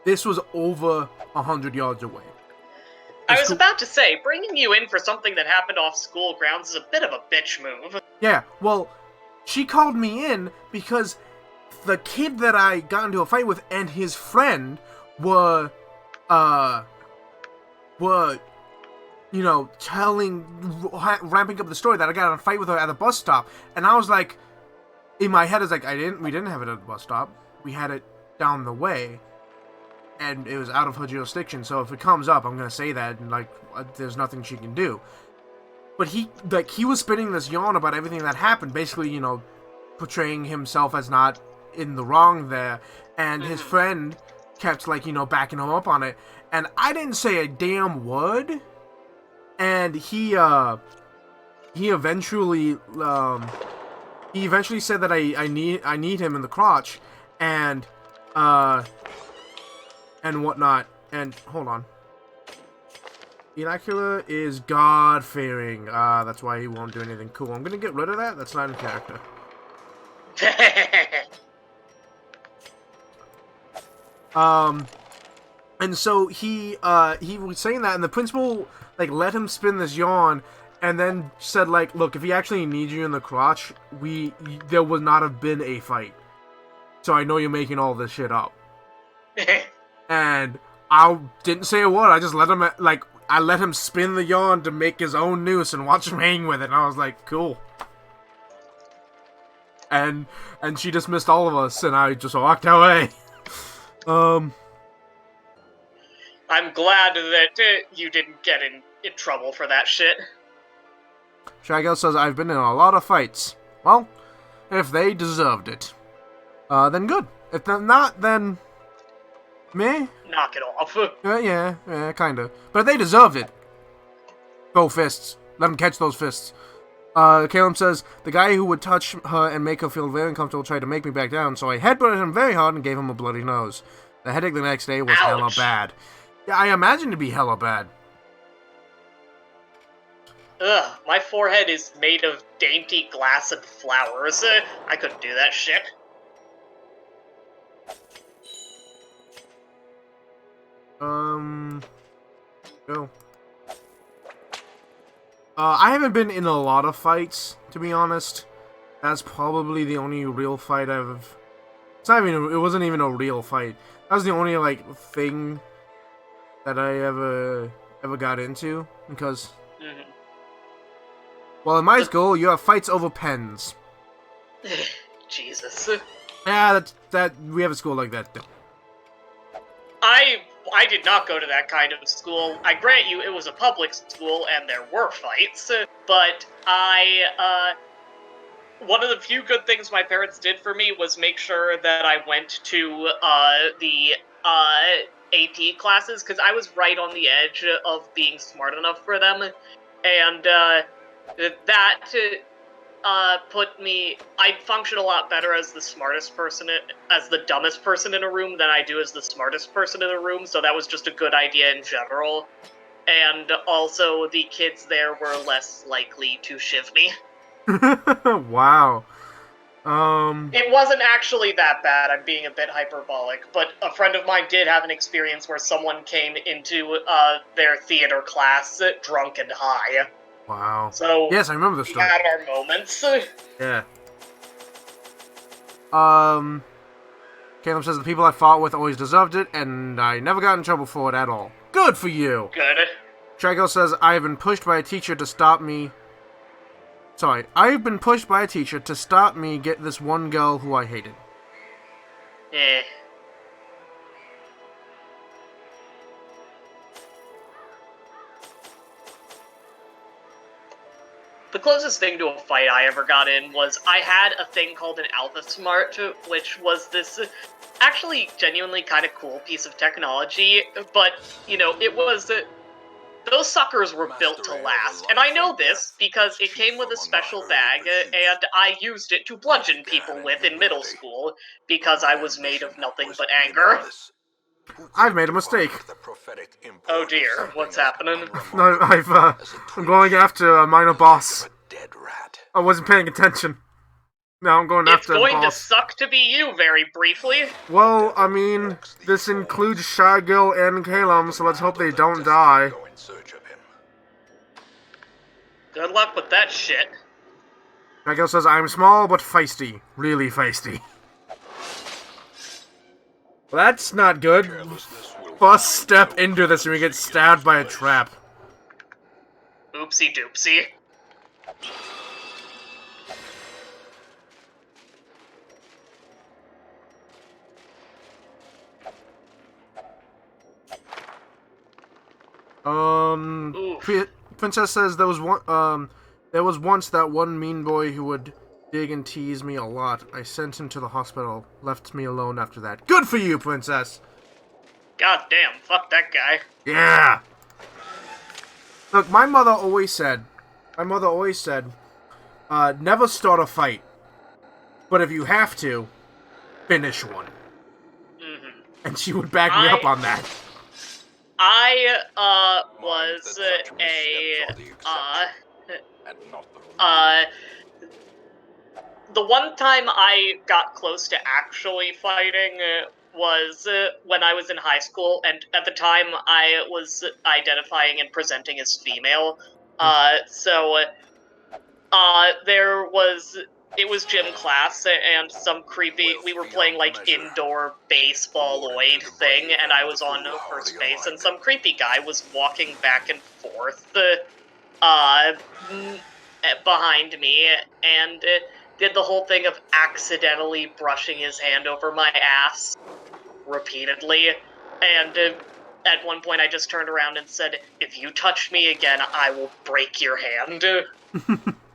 This was over 100 yards away. I was about to say, bringing you in for something that happened off school grounds is a bit of a bitch move. Yeah, well, she called me in because the kid that I got into a fight with and his friend were, you know, ramping up the story that I got in a fight with her at the bus stop. And I was like, in my head, it's like, we didn't have it at the bus stop. We had it down the way. And it was out of her jurisdiction. So if it comes up, I'm going to say that, and, there's nothing she can do. But he was spinning this yarn about everything that happened, basically, you know, portraying himself as not in the wrong there, and his friend kept backing him up on it, and I didn't say a damn word, and he eventually said that I need him in the crotch, and whatnot, and hold on. Inocula is God-fearing. That's why he won't do anything cool. I'm gonna get rid of that. That's not in character. And so he was saying that, and the principal like let him spin this yarn, and then said like, look, if he actually needs you in the crotch, there would not have been a fight. So I know you're making all this shit up. And I didn't say a word. I just let him I let him spin the yarn to make his own noose and watch him hang with it. And I was like, cool. And she dismissed all of us, and I just walked away. I'm glad that you didn't get in trouble for that shit. Shaggy says, I've been in a lot of fights. Well, if they deserved it, then good. If they're not, then meh. Knock it off. Yeah, kinda. But if they deserved it, go fists. Let them catch those fists. Caleb says, the guy who would touch her and make her feel very uncomfortable tried to make me back down, so I headbutted him very hard and gave him a bloody nose. The headache the next day was hella bad. Yeah, I imagine to be hella bad. Ugh, my forehead is made of dainty glass and flowers. I couldn't do that shit. Go. I haven't been in a lot of fights, to be honest. That's probably the only real fight I've... it wasn't even a real fight. That was the only, like, thing that I ever got into, because... Mm-hmm. Well, in my school, you have fights over pens. Jesus. Yeah, we have a school like that. I did not go to that kind of school. I grant you, it was a public school, and there were fights, but one of the few good things my parents did for me was make sure that I went to, the, AP classes, because I was right on the edge of being smart enough for them, and, that put me... I function a lot better as the smartest person, as the dumbest person in a room than I do as the smartest person in a room, so that was just a good idea in general. And also, the kids there were less likely to shiv me. Wow. It wasn't actually that bad, I'm being a bit hyperbolic, but a friend of mine did have an experience where someone came into, their theater class drunk and high. Wow. So, yes, I remember the story. We had our moments. Yeah. Caleb says the people I fought with always deserved it, and I never got in trouble for it at all. Good for you! Good. Trago says, I've been pushed by a teacher to stop me... Sorry, I've been pushed by a teacher to stop me get this one girl who I hated. Eh. The closest thing to a fight I ever got in was I had a thing called an Alpha Smart, which was this actually genuinely kind of cool piece of technology, but, you know, it was... those suckers were built to last, and I know this because it came with a special bag, and I used it to bludgeon people with in middle school, because I was made of nothing but anger. I've made a mistake. Oh dear, what's happening? No, I'm going after a minor boss. I wasn't paying attention. Now I'm going after a boss. It's going to suck to be you, very briefly. Well, I mean, this includes Shagil and Calum, so let's hope they don't die. Good luck with that shit. Shagil says, I'm small but feisty. Really feisty. Well, that's not good. First step into this and we get stabbed by a trap. Oopsie doopsie. Princess says there was once that one mean boy who would dig and tease me a lot. I sent him to the hospital. Left me alone after that. Good for you, Princess! God damn, fuck that guy. Yeah! Look, my mother always said, never start a fight. But if you have to, finish one. Mm-hmm. And she would back me up on that. I was the one time I got close to actually fighting was when I was in high school, and at the time I was identifying and presenting as female. There was it was gym class, and some creepy. We were playing like indoor baseball-oid thing, and I was on first base, and some creepy guy was walking back and forth behind me, and did the whole thing of accidentally brushing his hand over my ass repeatedly, and at one point I just turned around and said, "If you touch me again, I will break your hand."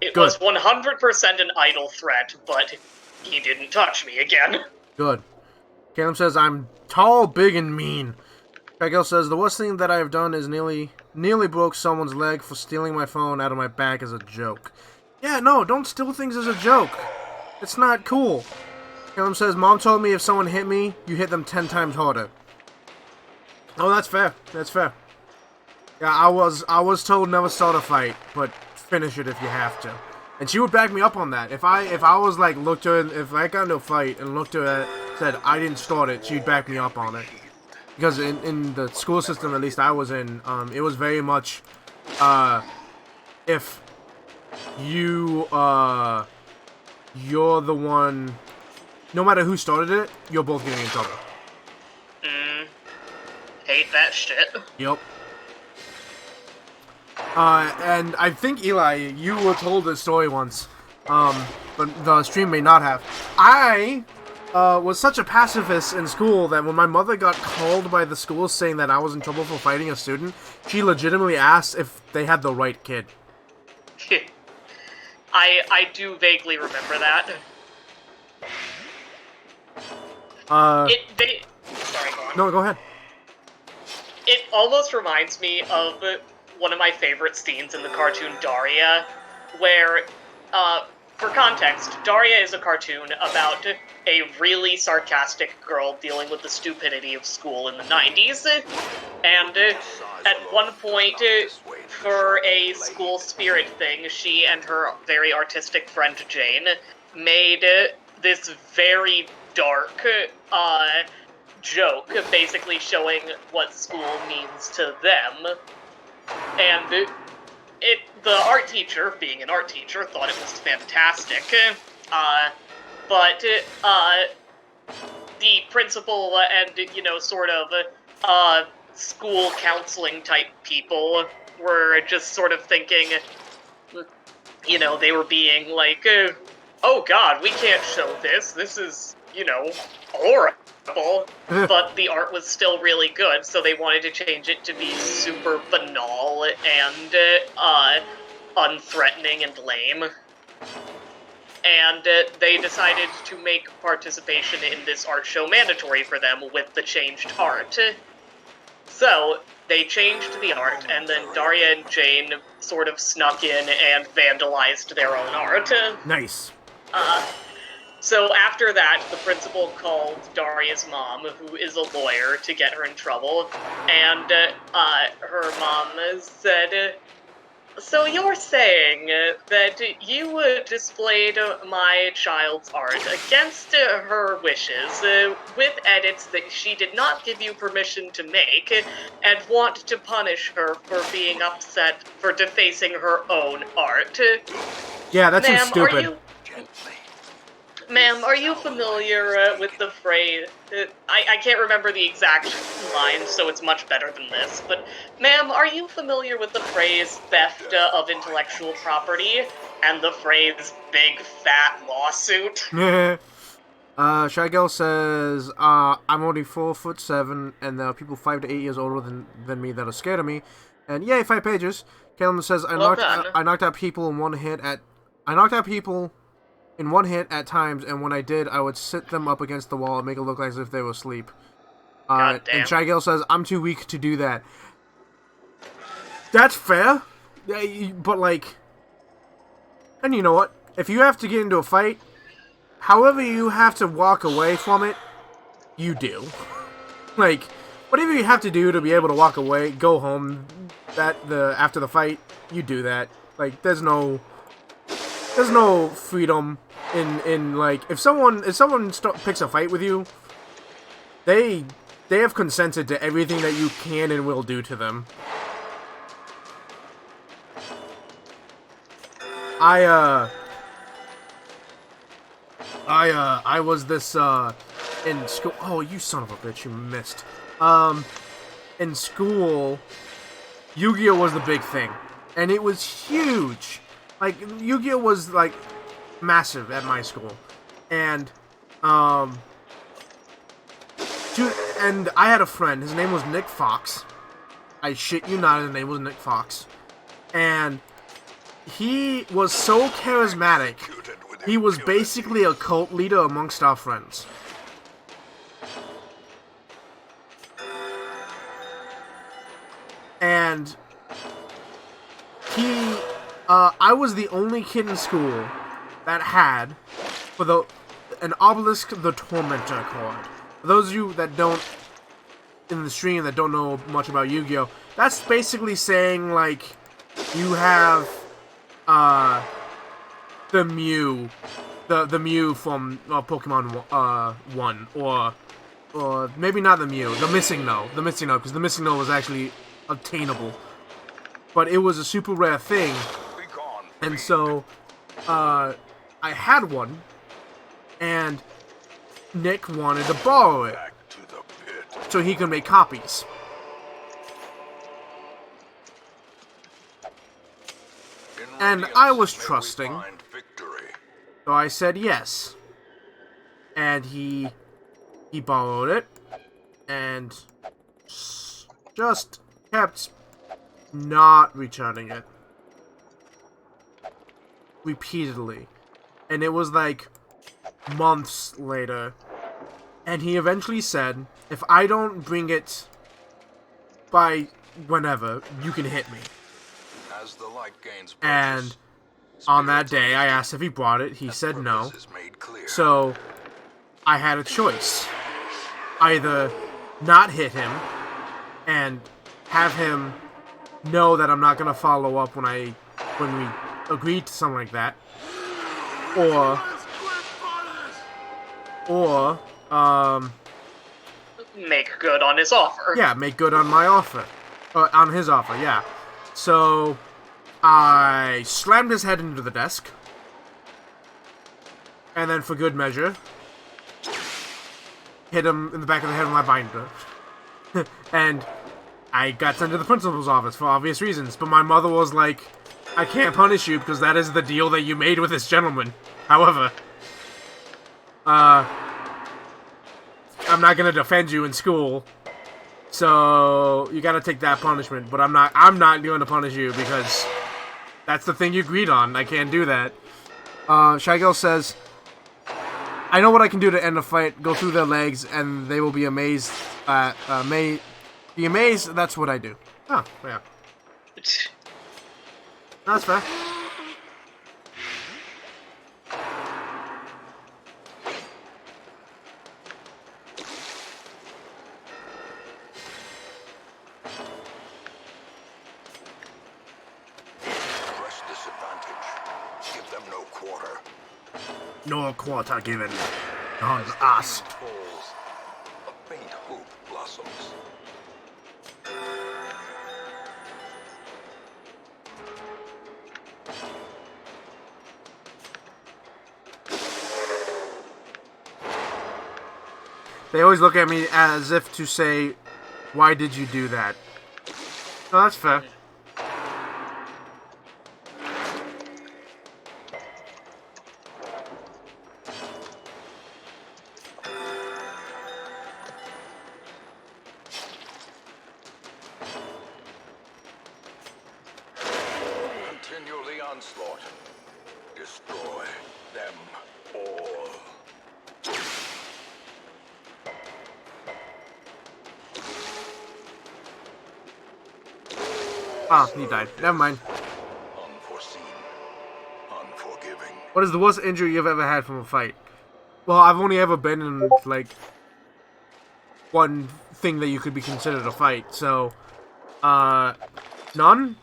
It was 100% an idle threat, but he didn't touch me again. Good. Caleb says, I'm tall, big, and mean. Miguel says, the worst thing that I have done is nearly broke someone's leg for stealing my phone out of my back as a joke. Yeah, no, don't steal things as a joke. It's not cool. Caleb says, Mom told me if someone hit me, you hit them 10 times harder. Oh, that's fair. That's fair. Yeah, I was told never start a fight, but finish it if you have to. And she would back me up on that. If I was like if I got into a fight and looked at her, said I didn't start it, she'd back me up on it. Because in the school system, at least I was in, it was very much, if you you're the one, no matter who started it, you're both getting in trouble. Hate that shit. Yep. And I think, Eli, you were told this story once, but the stream may not have. I was such a pacifist in school that when my mother got called by the school saying that I was in trouble for fighting a student, she legitimately asked if they had the right kid. I do vaguely remember that. Sorry, go on. No, go ahead. It almost reminds me of one of my favorite scenes in the cartoon Daria, where, for context, Daria is a cartoon about a really sarcastic girl dealing with the stupidity of school in the 90s, and at one point, for a school spirit thing, she and her very artistic friend Jane made this very dark, joke, basically showing what school means to them. And the art teacher, being an art teacher, thought it was fantastic. But the principal and, sort of, school counseling type people were just sort of thinking, they were being like, oh god, we can't show this. This is, horrible. But the art was still really good, so they wanted to change it to be super banal and unthreatening and lame. And they decided to make participation in this art show mandatory for them with the changed art. So they changed the art, and then Daria and Jane sort of snuck in and vandalized their own art. Nice. So after that, the principal called Daria's mom, who is a lawyer, to get her in trouble, and her mom said, so you're saying that you displayed my child's art against her wishes, with edits that she did not give you permission to make, and want to punish her for being upset for defacing her own art. Yeah, that seems stupid. Ma'am, are you familiar with the phrase... I can't remember the exact line, so it's much better than this, but... Ma'am, are you familiar with the phrase theft of intellectual property and the phrase big fat lawsuit? Shagel says, I'm only 4'7", and there are people 5 to 8 years older than me that are scared of me. And yay, 5 pages. Caleb says, I knocked out people in one hit at times, and when I did, I would sit them up against the wall and make it look like as if they were asleep. And Shagel says, I'm too weak to do that. That's fair, but like, and you know what? If you have to get into a fight, however you have to walk away from it, you do. Like, whatever you have to do to be able to walk away, go home, after the fight, you do that. Like, there's no freedom in like, if someone picks a fight with you, they have consented to everything that you can and will do to them. I was this in school. Oh, you son of a bitch! You missed. In school, Yu-Gi-Oh was the big thing, and it was huge. Like Yu-Gi-Oh was like massive at my school, and dude, and I had a friend. His name was Nick Fox. I shit you not, his name was Nick Fox, and he was so charismatic. He was basically a cult leader amongst our friends. And he, I was the only kid in school that had, for an Obelisk the Tormentor card. For those of you that don't, in the stream, that don't know much about Yu-Gi-Oh, that's basically saying, like, you have, the Mew, the Mew from Pokemon 1, or maybe not the Mew, the Missing No, because the Missing No was actually obtainable, but it was a super rare thing, and so, I had one, and Nick wanted to borrow it, so he could make copies. And I was trusting, so I said yes. And he borrowed it, and just kept not returning it. Repeatedly. And it was like months later. And he eventually said, if I don't bring it by whenever, you can hit me. As the light gains And on that day, I asked if he brought it. He said no. So I had a choice. Either not hit him and have him know that I'm not going to follow up when we agreed to something like that. Or Make good on his offer. yeah, make good on my offer. On his offer, yeah. So I slammed his head into the desk. And then, for good measure, hit him in the back of the head with my binder. And I got sent to the principal's office for obvious reasons. But my mother was like, I can't punish you because that is the deal that you made with this gentleman. However, I'm not gonna defend you in school. So you gotta take that punishment. But I'm not going to punish you because that's the thing you agreed on. I can't do that. Shygirl says, I know what I can do to end the fight. Go through their legs, and they will be amazed. Be amazed. That's what I do. Oh, yeah. That's fair. Press disadvantage. Give them no quarter. No quarter given. On us. Falls. A faint hope blossoms. They always look at me as if to say, why did you do that? No, that's fair. Continue the onslaught. Destroy them all. Ah, he died. Never mind. Unforeseen. Unforgiving. What is the worst injury you've ever had from a fight? Well, I've only ever been in, like, one thing that you could be considered a fight, so, none?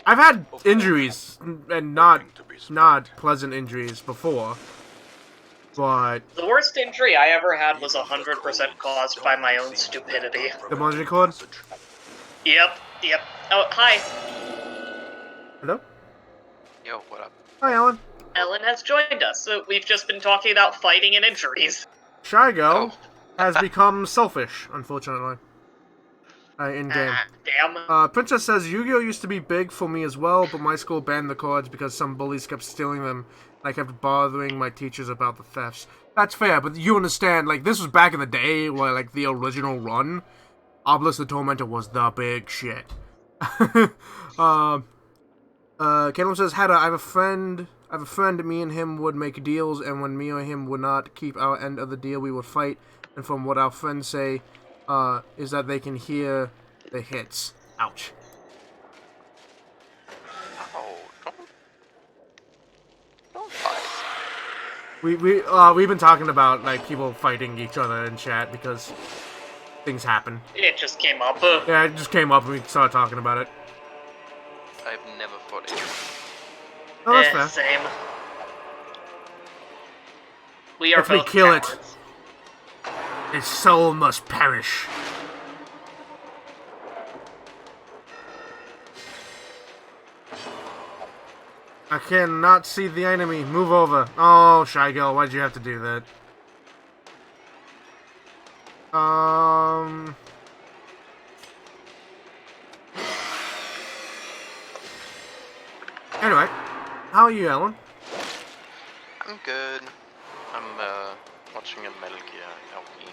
I've had injuries, and not pleasant injuries before. What? The worst injury I ever had was 100% caused by my own stupidity. The bungee cord? Yep. Oh, hi. Hello? Yo, what up? Hi, Alan. Ellen has joined us. We've just been talking about fighting and injuries. Shy Girl Oh. has become selfish, unfortunately. In-game. Damn. Princess says, Yu-Gi-Oh! Used to be big for me as well, but my school banned the cards because some bullies kept stealing them. I kept bothering my teachers about the thefts. That's fair, but you understand, like, this was back in the day where, like, the original run, Obelisk the Tormentor was the big shit. Caleb says, Hedda, I have a friend, me and him would make deals, and when me or him would not keep our end of the deal, we would fight, and from what our friends say, is that they can hear the hits. Ouch. Oh, don't fight. We've been talking about, like, people fighting each other in chat because things happen. It just came up. Yeah, it just came up and we started talking about it. I've never fought it. Oh, that's fair. Same. We are If we both kill it, cowards. its soul must perish. I cannot see the enemy. Move over. Oh, Shy Girl, why'd you have to do that? Anyway, how are you, Ellen? I'm good. I'm watching a Metal Gear LP.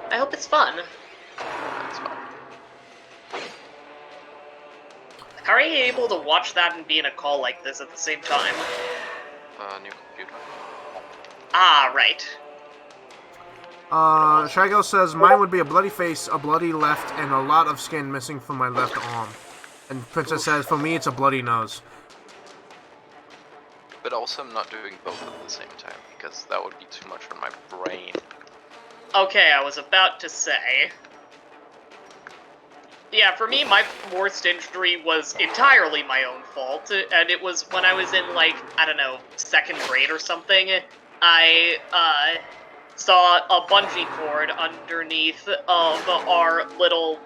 I hope it's fun. That's fine. How are you able to watch that and be in a call like this at the same time? New computer. Ah, right. Shy Girl says, mine would be a bloody face, a bloody left, and a lot of skin missing from my left arm. And Princess says, for me, it's a bloody nose. But also I'm not doing both at the same time, because that would be too much on my brain. Okay, I was about to say. Yeah, for me, my worst injury was entirely my own fault, and it was when I was in, like, I don't know, 2nd grade or something. I, saw a bungee cord underneath of our little,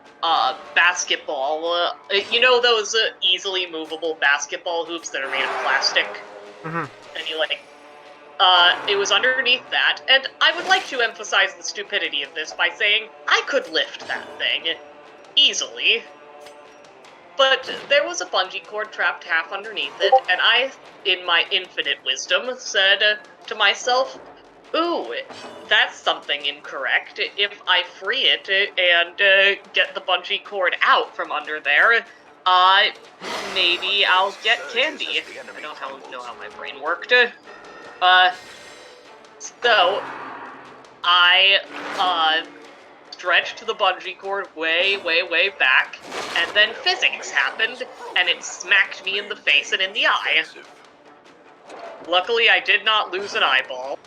basketball. You know those easily movable basketball hoops that are made of plastic? Mm-hmm. And you, like, it was underneath that, and I would like to emphasize the stupidity of this by saying I could lift that thing. Easily. But there was a bungee cord trapped half underneath it, and I, in my infinite wisdom, said to myself, ooh, that's something incorrect. If I free it and get the bungee cord out from under there, maybe I'll get candy. I don't know how my brain worked. So, I, stretched the bungee cord way, way, way back, and then physics happened, and it smacked me in the face and in the eye. Luckily, I did not lose an eyeball,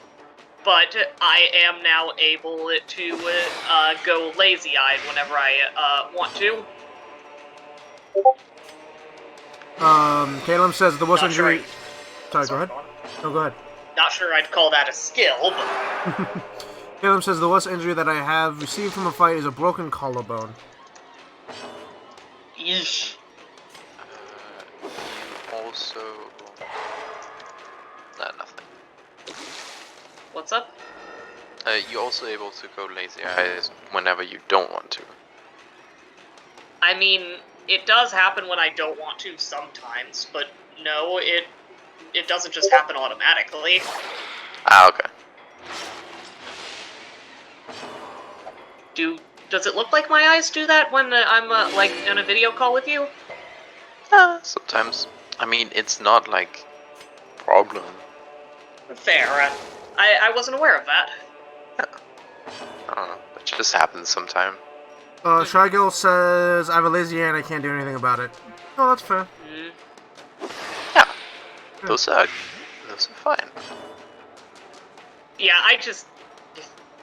but I am now able to go lazy-eyed whenever I want to. Caleb says the worst Not sure injury... Sorry, go ahead. No, go ahead. Not sure I'd call that a skill, but... Caleb says the worst injury that I have received from a fight is a broken collarbone. Yeesh. You also... nothing. What's up? You're also able to go lazy eyes whenever you don't want to. I mean, it does happen when I don't want to sometimes, but no, it doesn't just happen automatically. Ah, okay. Does it look like my eyes do that when I'm, like, in a video call with you? Sometimes. I mean, it's not, like, a problem. Fair. I wasn't aware of that. I don't know. It just happens sometime. Shy Girl says, I have a lazy eye and I can't do anything about it. Oh, that's fair. Yeah. Those are fine. Yeah,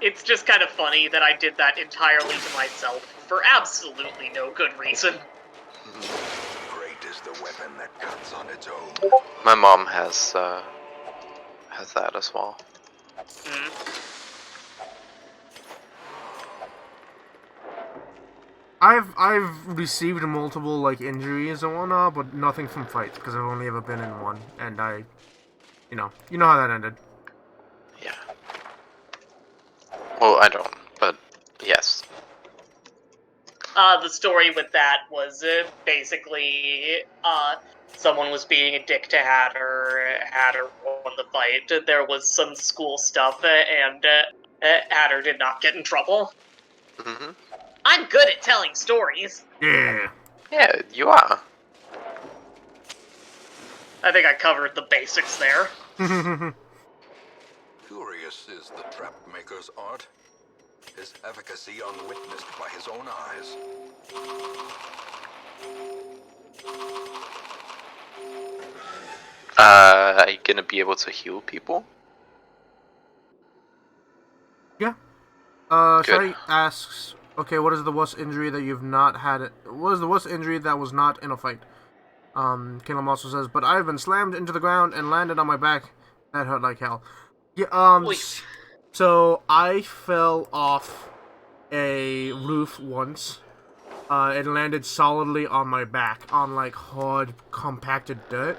it's just kind of funny that I did that entirely to myself, for absolutely no good reason. Great is the weapon that cuts on its own. My mom has that as well. I've received multiple like injuries and whatnot, but nothing from fights because I've only ever been in one, and you know how that ended. Yeah. Well, I don't, but yes. The story with that was basically someone was being a dick to Hatter won the fight. There was some school stuff, and Hatter did not get in trouble. Mm-hmm. I'm good at telling stories. Yeah. Yeah, you are. I think I covered the basics there. Curious is the trap maker's art. His efficacy unwitnessed by his own eyes. Are you gonna be able to heal people? Yeah. Good. Shai asks, okay, what is the worst injury that you've not had? What is the worst injury that was not in a fight? Caleb also says, but I've been slammed into the ground and landed on my back. That hurt like hell. Yeah. So I fell off a roof once. It landed solidly on my back on like hard compacted dirt,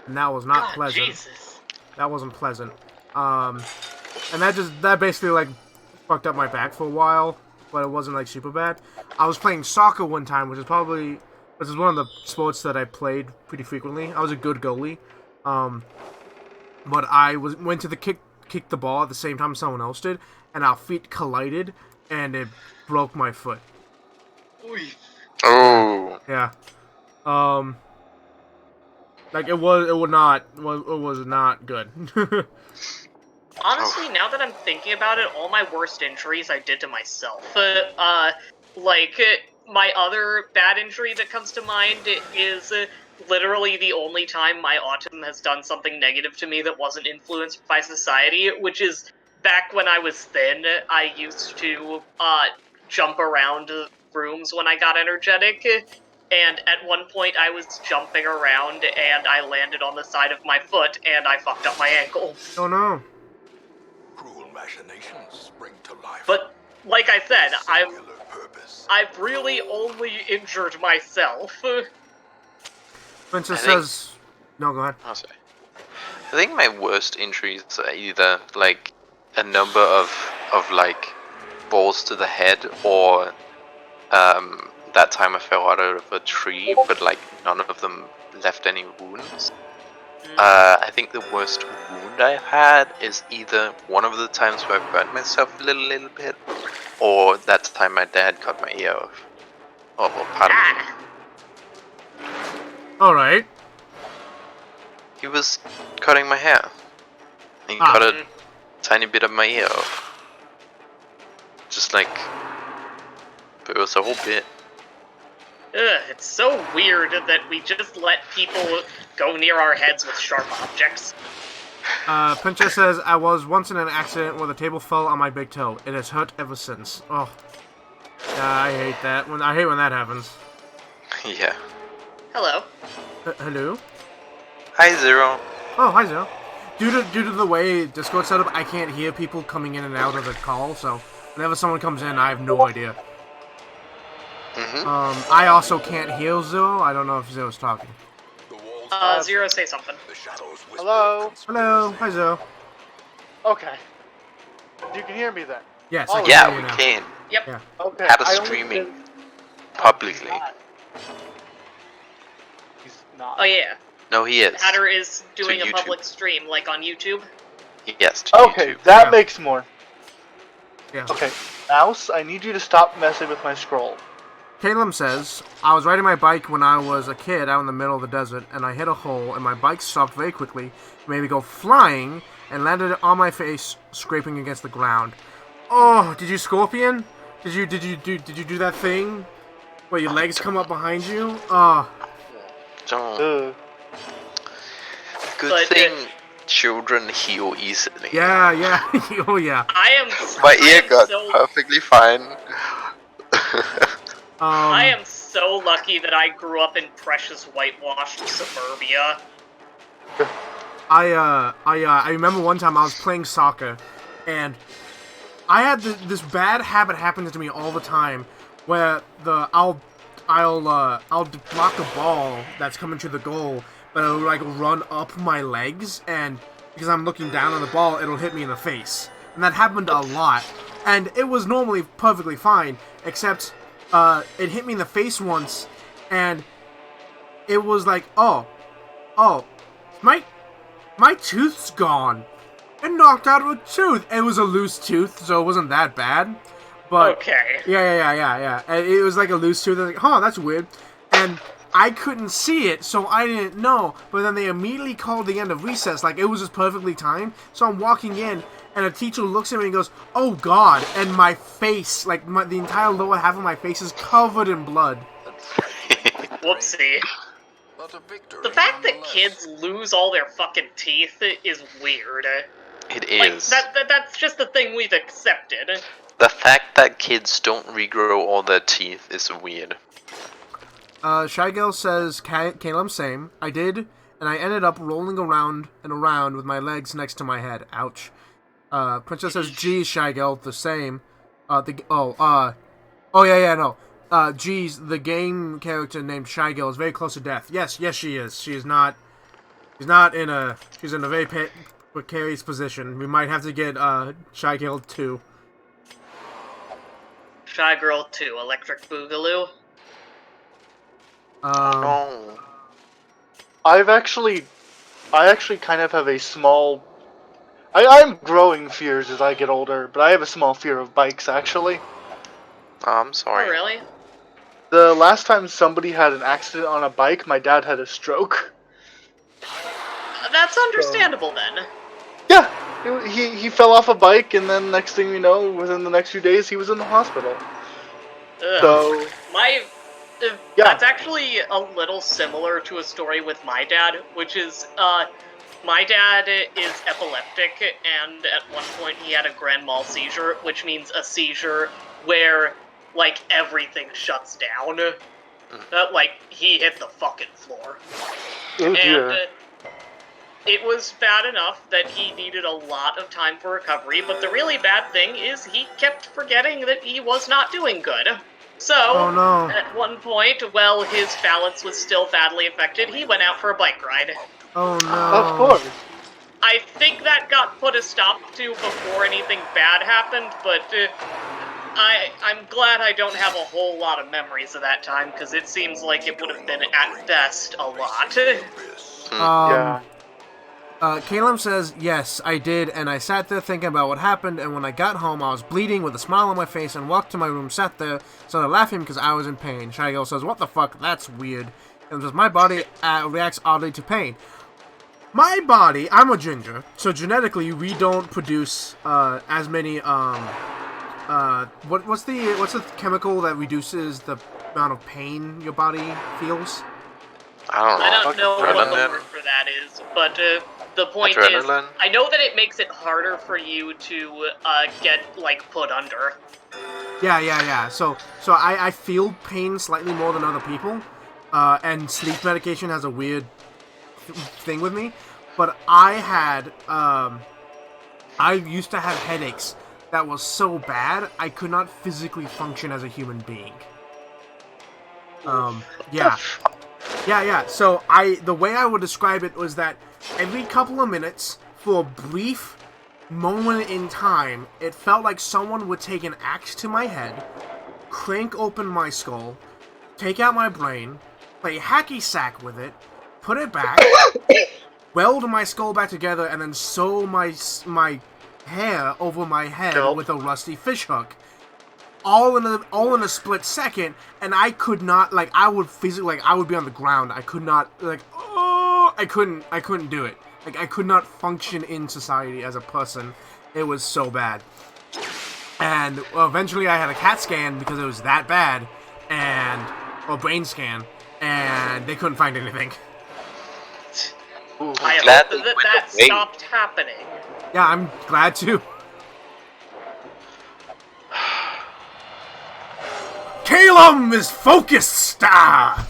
and that was not pleasant. Jesus. That wasn't pleasant. And that basically like fucked up my back for a while, but it wasn't like super bad. I was playing soccer one time, which is one of the sports that I played pretty frequently. I was a good goalie, but I went to kick the ball at the same time someone else did, and our feet collided, and it broke my foot. Oh. Yeah. Like it was not good. Honestly, now that I'm thinking about it, all my worst injuries I did to myself. My other bad injury that comes to mind is literally the only time my autism has done something negative to me that wasn't influenced by society, which is back when I was thin. I used to jump around rooms when I got energetic, and at one point I was jumping around and I landed on the side of my foot and I fucked up my ankle. Oh no. Cruel machinations spring to life. But like I said, Singular purpose. I've really only injured myself. Princess I think- says, no, go ahead. I'll say. I think my worst injuries are either like a number of like balls to the head, or that time I fell out of a tree, but like none of them left any wounds. I think the worst wound I've had is either one of the times where I burnt myself a little bit, or that time my dad cut my ear off. Or part of it. Alright. He was cutting my hair. He cut a tiny bit of my ear off. Just like, but it was a whole bit. It's so weird that we just let people go near our heads with sharp objects. Princess says, I was once in an accident where the table fell on my big toe. It has hurt ever since. Oh. Yeah, I hate that. I hate when that happens. Yeah. Hello. Hello? Hi, Zero. Oh, hi, Zero. Due to the way Discord's set up, I can't hear people coming in and out of the call, so whenever someone comes in, I have no idea. I also can't hear Zero. I don't know if Zero's talking. Zero, say something. The shadows whisper. Hello? Hello. Hi, Zero. Okay. You can hear me then? Yes, Oh, I can Yeah, hear you we now. can. Yep. Yeah. Okay. Had a I only streaming did- publicly. He's not. Oh yeah. No, he is. Hatter is doing a YouTube. public stream, like on YouTube. Yes, to Okay, YouTube. that Yeah. makes more. Yeah. Okay, Mouse, I need you to stop messing with my scroll. Caleb says, I was riding my bike when I was a kid out in the middle of the desert, and I hit a hole, and my bike stopped very quickly, made me go flying, and landed on my face, scraping against the ground. Oh, did you scorpion? Did you do that thing where your legs come up behind you? Oh, Don't. Ugh. Good But, thing children heal easily. yeah. Oh, yeah. My ear got so, perfectly fine. I am so lucky that I grew up in precious whitewashed suburbia. I remember one time I was playing soccer, And I had this bad habit happen to me all the time, where I'll block a ball that's coming to the goal, but it'll like run up my legs, and because I'm looking down on the ball, it'll hit me in the face. And that happened a lot. And it was normally perfectly fine, except it hit me in the face once, and it was like, oh, my tooth's gone. It knocked out a tooth. It was a loose tooth, so it wasn't that bad. But Okay. Yeah. And it was like a loose tooth. I was like, huh, that's weird. And I couldn't see it, so I didn't know. But then they immediately called the end of recess, like it was just perfectly timed. So I'm walking in, and a teacher looks at me and goes, "Oh God!" And my face, like the entire lower half of my face, is covered in blood. Whoopsie. But a victory The fact that nonetheless. kids lose all their fucking teeth is weird. It Like, is. that's just the thing we've accepted. The fact that kids don't regrow all their teeth is weird. Shygirl says, Caleb, same. I did, and I ended up rolling around and around with my legs next to my head. Ouch. Princess says, geez, Shygirl, the same. Geez, the game character named Shygirl is very close to death. Yes, she is. She's in a very precarious position. We might have to get, Shygirl 2. Shy Girl 2, Electric Boogaloo. No. I actually kind of have a small... I'm growing fears as I get older, but I have a small fear of bikes, actually. Oh, I'm sorry. Oh, really? The last time somebody had an accident on a bike, my dad had a stroke. That's understandable then. Yeah, he fell off a bike, and then next thing you know, within the next few days, he was in the hospital. Ugh. So, yeah. That's actually a little similar to a story with my dad, which is, my dad is epileptic, and at one point he had a grand mal seizure, which means a seizure where, like, everything shuts down. Like, he hit the fucking floor. Oh dear. And it was bad enough that he needed a lot of time for recovery, but the really bad thing is he kept forgetting that he was not doing good. So, Oh, no. at one point, while his balance was still badly affected, he went out for a bike ride. Oh no. Of course. I think that got put a stop to before anything bad happened, but I'm glad I don't have a whole lot of memories of that time, because it seems like it would have been, at best, a lot. Yeah. Caleb says, yes, I did, and I sat there thinking about what happened, and when I got home, I was bleeding with a smile on my face and walked to my room, sat there, started laughing because I was in pain. Shy Girl says, what the fuck, that's weird. And says, my body reacts oddly to pain. My body, I'm a ginger, so genetically we don't produce as many, what's the chemical that reduces the amount of pain your body feels? I I don't know what the Adrenaline. word for that is, but the point Adrenaline? is, I know that it makes it harder for you to get, like, put under. Yeah. So I feel pain slightly more than other people, and sleep medication has a weird thing with me. But I used to have headaches that was so bad I could not physically function as a human being. Yeah. So the way I would describe it was that every couple of minutes, for a brief moment in time, it felt like someone would take an axe to my head, crank open my skull, take out my brain, play hacky sack with it, put it back, weld my skull back together, and then sew my hair over my head with a rusty fishhook. All in a split second, and I could not, like, I would physically, like, I would be on the ground. I could not, like, I couldn't do it. Like, I could not function in society as a person. It was so bad. And eventually I had a CAT scan because it was that bad, or brain scan, and they couldn't find anything. I glad hope they that went that away. stopped happening. Yeah, I'm glad to. Caleb is focused! Ah!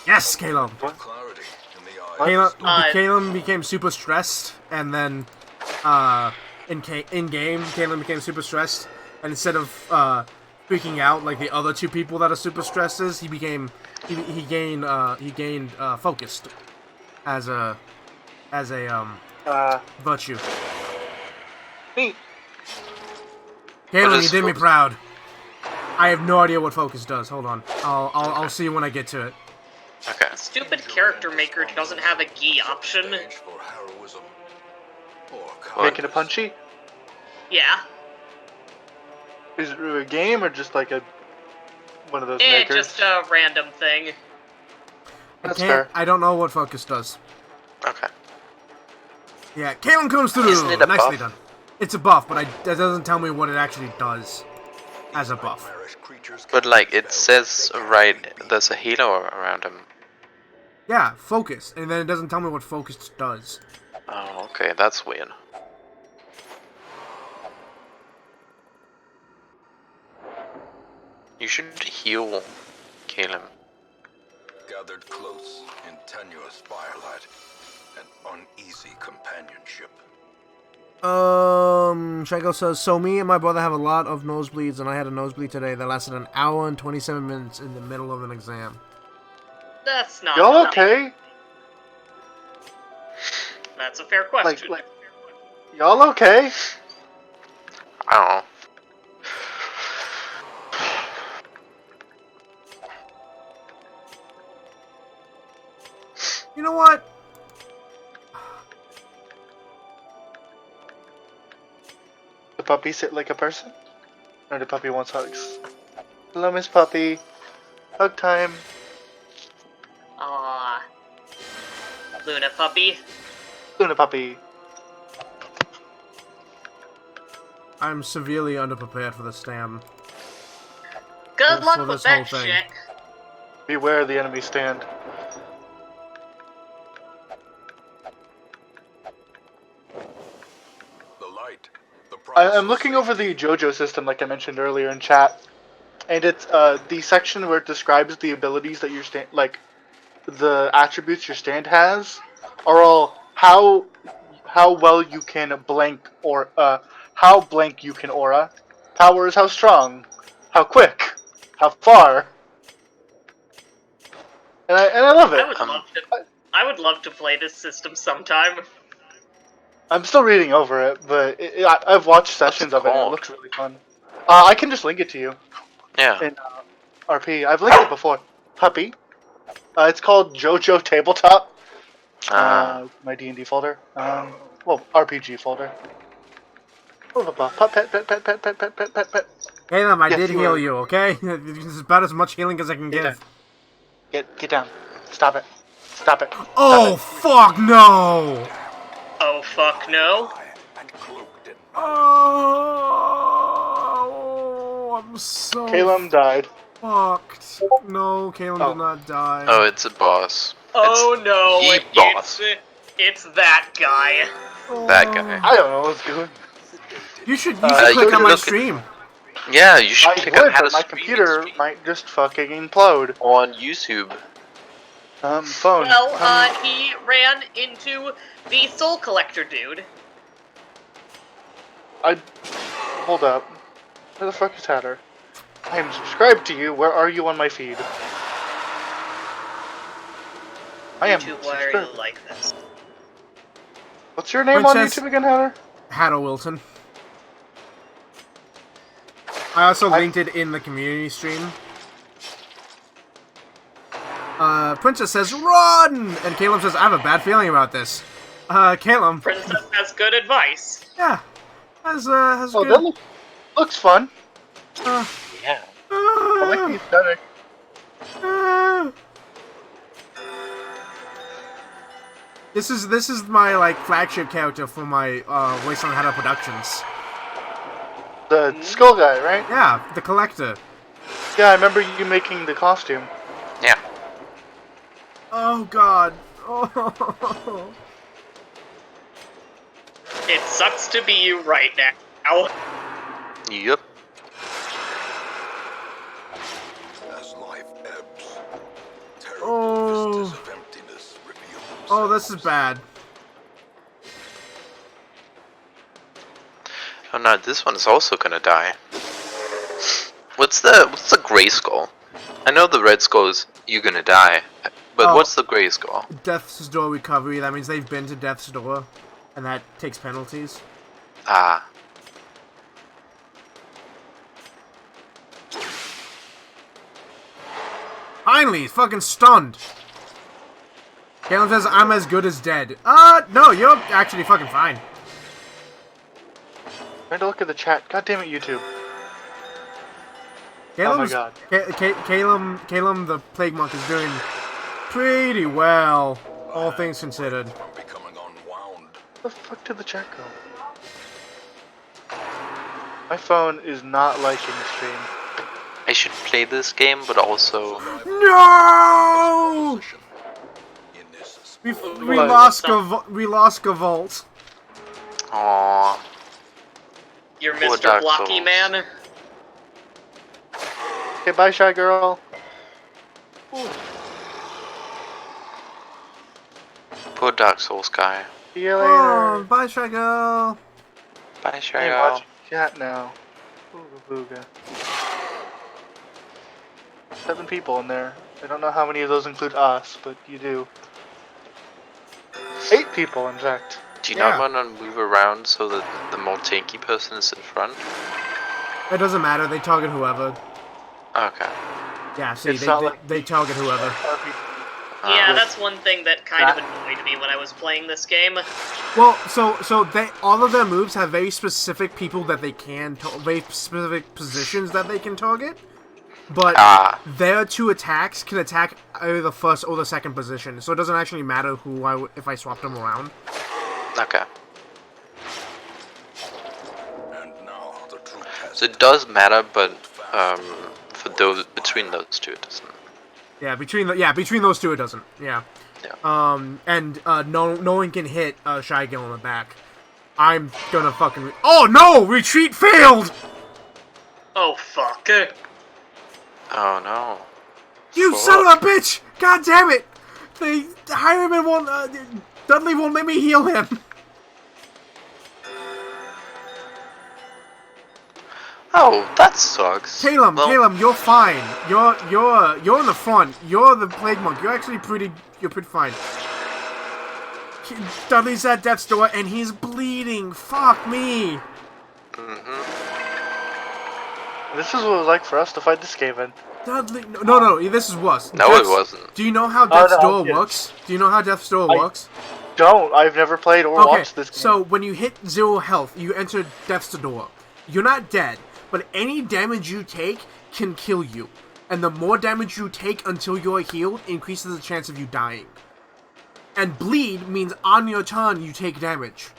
Yes, Caleb. Clarity in the eyes. Caleb became super stressed, and then, in game, Caitlyn became super stressed, and instead of freaking out like the other two people that are super stressed is, he gained focused as a virtue. Neat. Caitlyn, you did me proud. I have no idea what focus does. Hold on, I'll see when I get to it. Okay. Stupid character maker doesn't have a gi option. Stage for heroism or Make it a punchy? Yeah. Is it a game or just like a one of those makers? Just a random thing. That's fair. I don't know what focus does. Okay. Yeah, Caitlyn comes through. Isn't it a Nicely buff? done. It's a buff, but that doesn't tell me what it actually does as a buff. nightmarish creatures But can like be it felt says in the right, daylight. there's a halo around him. Yeah, focus, and then it doesn't tell me what focus does. Oh, okay, that's weird. You should heal Caleb. Gathered close in tenuous firelight and uneasy companionship. Shago says, so me and my brother have a lot of nosebleeds, and I had a nosebleed today that lasted an hour and 27 minutes in the middle of an exam. That's not Y'all funny. okay? That's a fair question. Like, y'all okay? I don't know. You know what? The puppy sit like a person? Or the puppy wants hugs? Hello, Miss Puppy. Hug time. Aww. Luna puppy. Luna Puppy. I'm severely underprepared for the stam. Good For luck this with that whole thing. shit. Beware the enemy stand. The light. The I'm looking over the JoJo system like I mentioned earlier in chat. And it's the section where it describes the abilities that your stand, like the attributes your stand has, are all how well you can blank or how blank you can aura. Power is how strong, how quick, how far. And I love it. I would love to play this system sometime. I'm still reading over it, but I've watched sessions of it and it called? looks really fun. I can just link it to you Yeah. in RP. I've linked it before. Puppy. It's called JoJo Tabletop. My D&D folder. Well, RPG folder. Pet. Caleb, I Yes, did you heal are. you, okay? This is about as much healing as I can Yeah. give. Get down. Stop it. Stop it. Oh, fuck no! Oh fuck no. and cloaked in Oh, I'm so Caleb died. fucked. No, Caleb Oh. did not die. Oh, it's a boss. Oh It's no, the boss. it's that guy. That guy. I don't know what's going. You should you click can on my look at- stream. Yeah, you should I click would, on how to but my stream computer stream might just fucking implode. on YouTube. Phone. Well, he ran into the Soul Collector dude. Hold up. Where the fuck is Hatter? I am subscribed to you. Where are you on my feed? I am YouTube, why are you subscribed. like this? What's your name on Princess- YouTube again, Hatter? Hatter Wilton. I also linked it in the community stream. Princess says, run! And Caleb says, I have a bad feeling about this. Caleb. Princess has good advice. Yeah. Has Oh, good. that looks fun. Uh, Yeah. I like the aesthetic. This is my like flagship character for my Wasteland Hatter Productions. The skull guy, right? Yeah, the collector. Yeah, I remember you making the costume. Yeah. Oh god. Oh. It sucks to be you right now. Yep. as life ebbs. Terrible Oh. vistas of emptiness reveal Oh, this is themselves. bad. no, this one's also gonna die. What's the gray skull? I know the red skull is you're gonna die, but what's the gray skull? Death's Door recovery. That means they've been to Death's Door, and that takes penalties. Ah. Finally, he's fucking stunned. Caleb says, I'm as good as dead. No, you're actually fucking fine. Trying to look at the chat. God damn it, YouTube. Caleb's, oh my god. Caleb the Plague Monk is doing pretty well, all things considered. I'm becoming unwound. Where the fuck did the chat go? My phone is not liking the stream. I should play this game, but also... No! In this We lost Gavolt. Aww. You're Poor Mr. Dark Blocky Souls. Man. Okay, bye, Shy Girl. Poor Dark Souls guy. See you later. Oh, bye, Shago. Bye, Hey, Shadow. watch chat now. Booga booga. 7 people in there. I don't know how many of those include us, but you do. 8 people, in fact. Do you Yeah. not want to move around so that the more tanky person is in front? It doesn't matter, they target whoever. Okay. Yeah, see, It's not like- they target whoever. Yeah, that's one thing that kind of annoyed me when I was playing this game. Well, so they all of their moves have very specific people that they can, very specific positions that they can target. But their 2 attacks can attack either the first or the second position, so it doesn't actually matter who if I swap them around. Okay. And now the true test. So it does matter, but for those between those two, it doesn't. Yeah, between those 2 it doesn't. Yeah. Yeah. No one can hit Shy Gill in the back. I'm gonna fucking. Oh no! Retreat failed. Oh fuck. Oh no. You son of a bitch! God damn it! The Highwayman won't. Dudley won't let me heal him. Oh, that sucks. Caleb, Well, Caleb, you're fine. You're in the front. You're the Plague Monk. You're actually pretty fine. Dudley's at death's door and he's bleeding. Fuck me. This is what it was like for us to fight this game in. Dudley, no, this is worse. No, it wasn't. Do you know how Death's no, Door yes. works? Do you know how Death's Door works? Don't. I've never played or watched this game. So when you hit 0 health, you enter Death's Door. You're not dead, but any damage you take can kill you. And the more damage you take until you're healed increases the chance of you dying. And bleed means on your turn you take damage.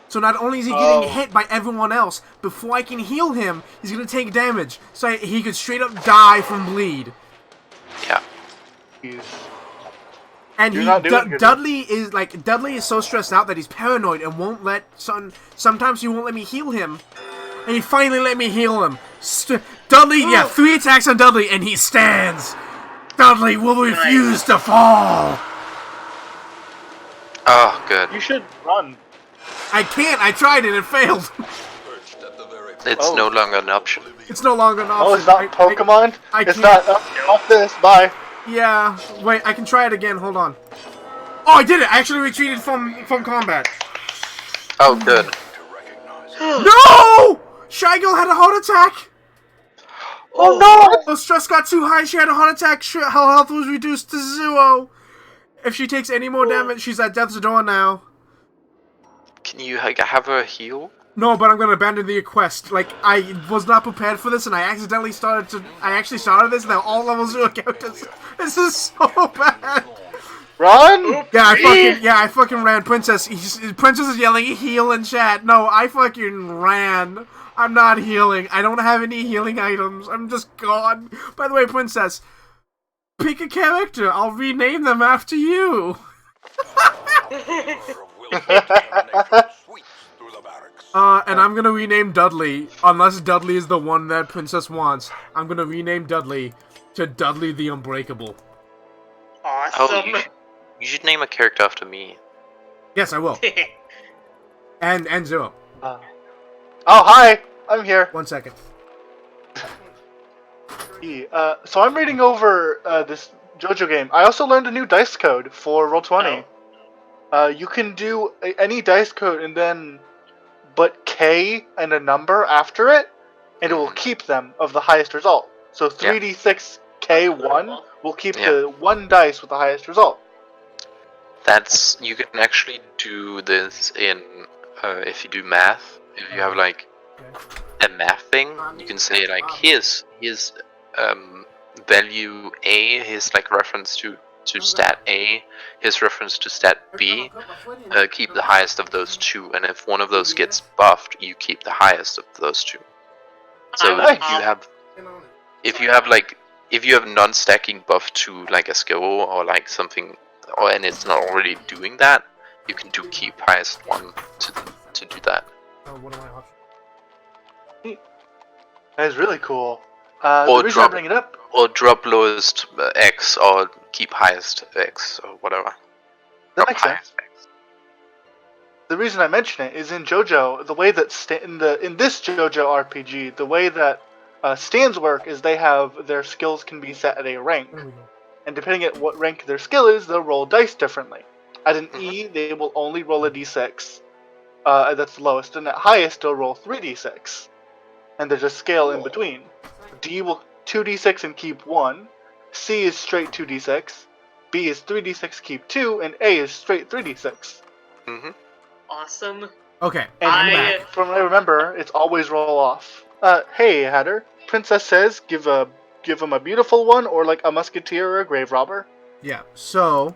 So not only is he getting hit by everyone else, before I can heal him, he's gonna take damage. So he could straight up die from bleed. Yeah. Jeez. And You're not doing good. Dudley is so stressed out that he's paranoid and won't let sometimes he won't let me heal him. And he finally let me heal him. Dudley, 3 attacks on Dudley and he stands. Dudley will refuse to fall. Oh, good. You should run. I can't. I tried it. It failed. Perched at the very It's no longer an option. It's no longer an option. Oh, it's not Pokemon? It's can't. not. Off this. Bye. Yeah. Wait, I can try it again. Hold on. Oh, I did it. I actually retreated from combat. Oh, good. to recognize. No! Shygirl had a heart attack. Oh no! Her stress got too high. She had a heart attack. Her health was reduced to 0. If she takes any more damage, she's at death's door now. Can you have her heal? No, but I'm gonna abandon the quest. Like, I was not prepared for this, and I actually started this, and now all level 0 characters. This is so bad. Run! I fucking ran. Princess is yelling, heal in chat. No, I fucking ran. I'm not healing. I don't have any healing items. I'm just gone. By the way, Princess, pick a character. I'll rename them after you. And I'm gonna rename Dudley, unless Dudley is the one that Princess wants. I'm gonna rename Dudley to Dudley the Unbreakable. Awesome. Oh, you should name a character after me. Yes, I will. and Zero. Oh, hi! I'm here. 1 second. So I'm reading over this JoJo game. I also learned a new dice code for Roll20. You can do any dice code and then but K and a number after it, and it will keep them of the highest result. So 3d6 K1 will keep the one dice with the highest result. You can actually do this in if you do math. If you have like a math thing, you can say like here's value A, his like reference to stat A, his reference to stat B. Keep the highest of those two, and if one of those gets buffed, you keep the highest of those two. So if you have non-stacking buff to like a skill or like something, and it's not already doing that, you can do keep highest one to do that. What am I options? That is really cool. The reason I bring it up, or drop lowest X, or keep highest X, or whatever. That makes sense. The reason I mention it is in JoJo, the way that in this JoJo RPG, the way that stands work is they have their skills can be set at a rank, and depending at what rank their skill is, they'll roll dice differently. At an E, they will only roll a d6. That's the lowest, and at highest, they'll roll 3d6. And there's a scale in between. D will 2d6 and keep 1. C is straight 2d6. B is 3d6 keep 2, and A is straight 3d6. Awesome. Okay, and from what I remember, it's always roll off. Hey, Hatter. Princess says give him a beautiful one, or like a musketeer or a grave robber. Yeah, so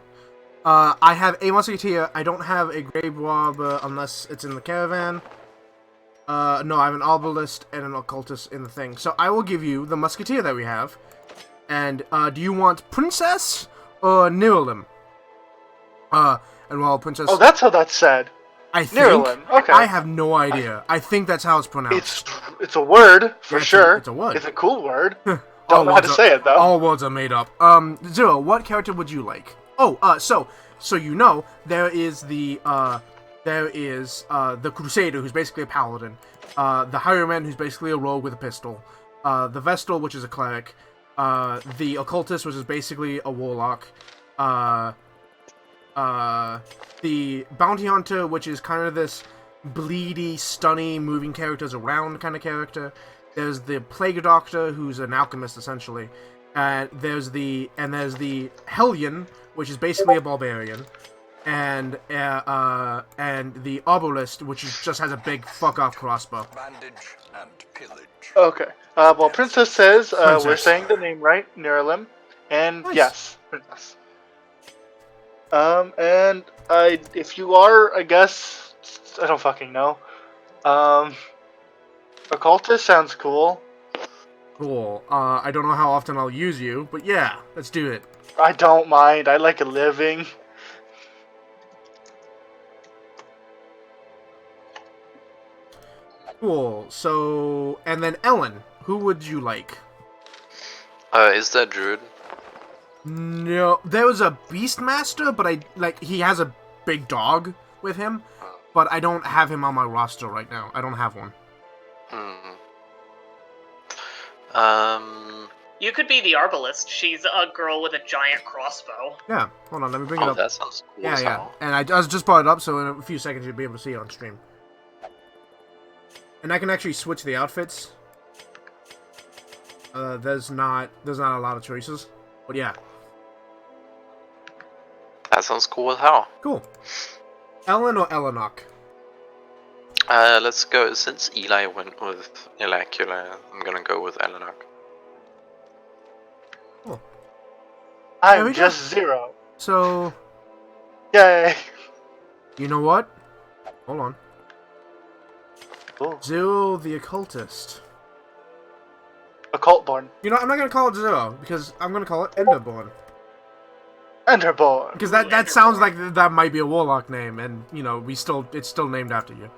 I have a musketeer. I don't have a grave robber unless it's in the caravan. No, I have an arbalist and an occultist in the thing. So I will give you the musketeer that we have. And do you want Princess or Niralim? And while Princess... Oh, that's how that's said. I think. Niralim, okay. I have no idea. I think that's how it's pronounced. It's a word, for sure. It's a word. It's a cool word. Don't know how to say it, though. All words are made up. Zero, what character would you like? Oh, so you know, there is the Crusader, who's basically a paladin. The Highwayman, who's basically a rogue with a pistol. The Vestal, which is a cleric. The Occultist, which is basically a warlock. The Bounty Hunter, which is kind of this bleedy, stunny, moving characters around kind of character. There's the Plague Doctor, who's an alchemist, essentially. And there's the Hellion, which is basically a barbarian. And the Arbalist, which just has a big fuck-off crossbow. Bandage and pillage. Okay. Well, Princess says we're saying the name right, Niralim. And nice. Yes, Princess. And if you are, I guess, I don't fucking know. Occultist sounds cool. Cool. I don't know how often I'll use you, but yeah, let's do it. I don't mind. I like a living. Cool. So, and then Ellen, who would you like? Is that Druid? No, there was a Beastmaster, but he has a big dog with him, but I don't have him on my roster right now. I don't have one. You could be the Arbalist. She's a girl with a giant crossbow. Yeah, hold on, let me bring it up. That sounds cool. Yeah. And I just brought it up, so in a few seconds you'll be able to see it on stream. And I can actually switch the outfits. There's not a lot of choices, but yeah. That sounds cool as hell. Cool. Ellen or Elenok? Let's go. Since Eli went with Elacula, I'm gonna go with Elenok. Cool. I'm just Zero. So... Yay! You know what? Hold on. Cool. Zero the Occultist. Occultborn. You know, I'm not gonna call it Zero, because I'm gonna call it Enderborn. Enderborn. Because that sounds like that might be a warlock name, and you know, it's still named after you.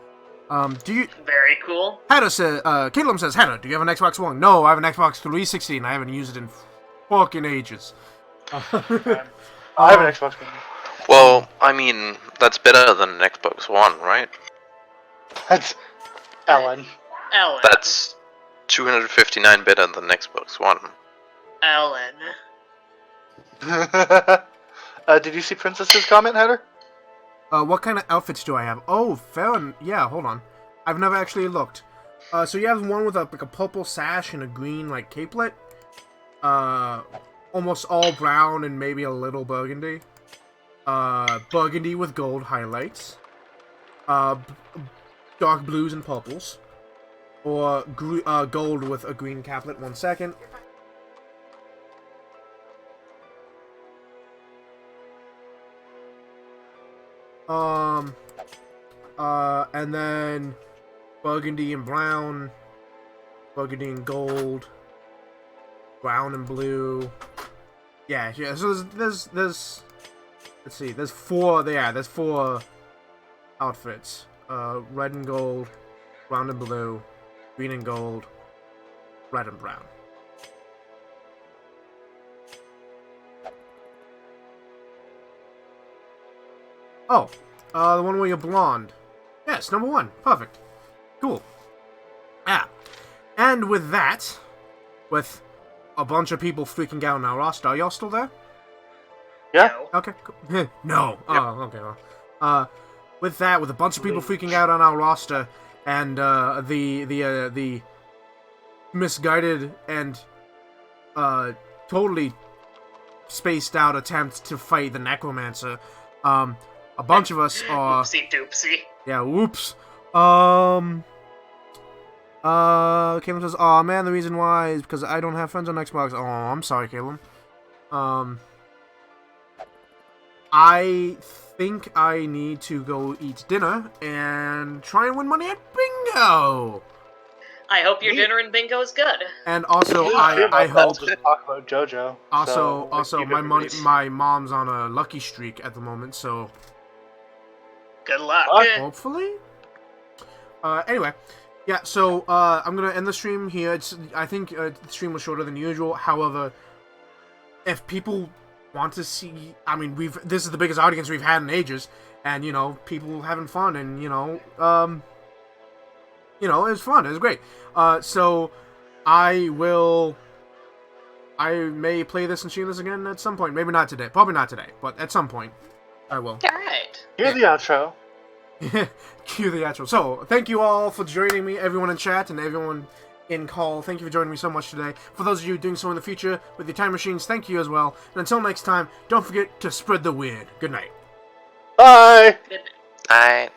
Do you? Very cool. Hatter says, Caleb says, Hatter, do you have an Xbox One? No, I have an Xbox 360, and I haven't used it in fucking ages. I have an Xbox One. Well, I mean, that's better than an Xbox One, right? That's Ellen. Ellen. That's 259 better than Xbox One. Ellen. Did you see Princess's comment, Header? What kind of outfits do I have? Oh, fair. Yeah, hold on. I've never actually looked. So you have one with a purple sash and a green like capelet. Almost all brown and maybe a little burgundy. Burgundy with gold highlights. Dark blues and purples. Or gold with a green caplet. 1 second. And then burgundy and brown, burgundy and gold, brown and blue. Yeah. So there's let's see. There's 4. There's 4 outfits. Red and gold, brown and blue, green and gold, red and brown. Oh, the one where you're blonde. Yes, number 1. Perfect. Cool. Ah. And with that, with a bunch of people freaking out on our roster, are y'all still there? Yeah. Okay, cool. No. Oh, okay, well. With that, with a bunch of people freaking out on our roster, and the misguided and totally spaced out attempt to fight the necromancer, a bunch of us are... Oopsie doopsie. Yeah, whoops. Caleb says, "Aw, man, the reason why is because I don't have friends on Xbox." Oh, I'm sorry, Caleb. I think I need to go eat dinner and try and win money at bingo. I hope your dinner and bingo is good. And also, I hope... Just talk about JoJo. Also, my mom's on a lucky streak at the moment, so... Good luck. Hopefully? Anyway. Yeah, so, I'm gonna end the stream here. I think the stream was shorter than usual. However, if people want to see... I mean, this is the biggest audience we've had in ages. And, you know, people having fun and, you know, it was fun. It was great. So, I may play this and stream this again at some point. Maybe not today. Probably not today. But at some point, I will. Alright. Here's the outro. Cue the outro. So, thank you all for joining me, everyone in chat and everyone in call. Thank you for joining me so much today. For those of you doing so in the future with your time machines, thank you as well. And until next time, don't forget to spread the weird. Good night. Bye! Good. Alright.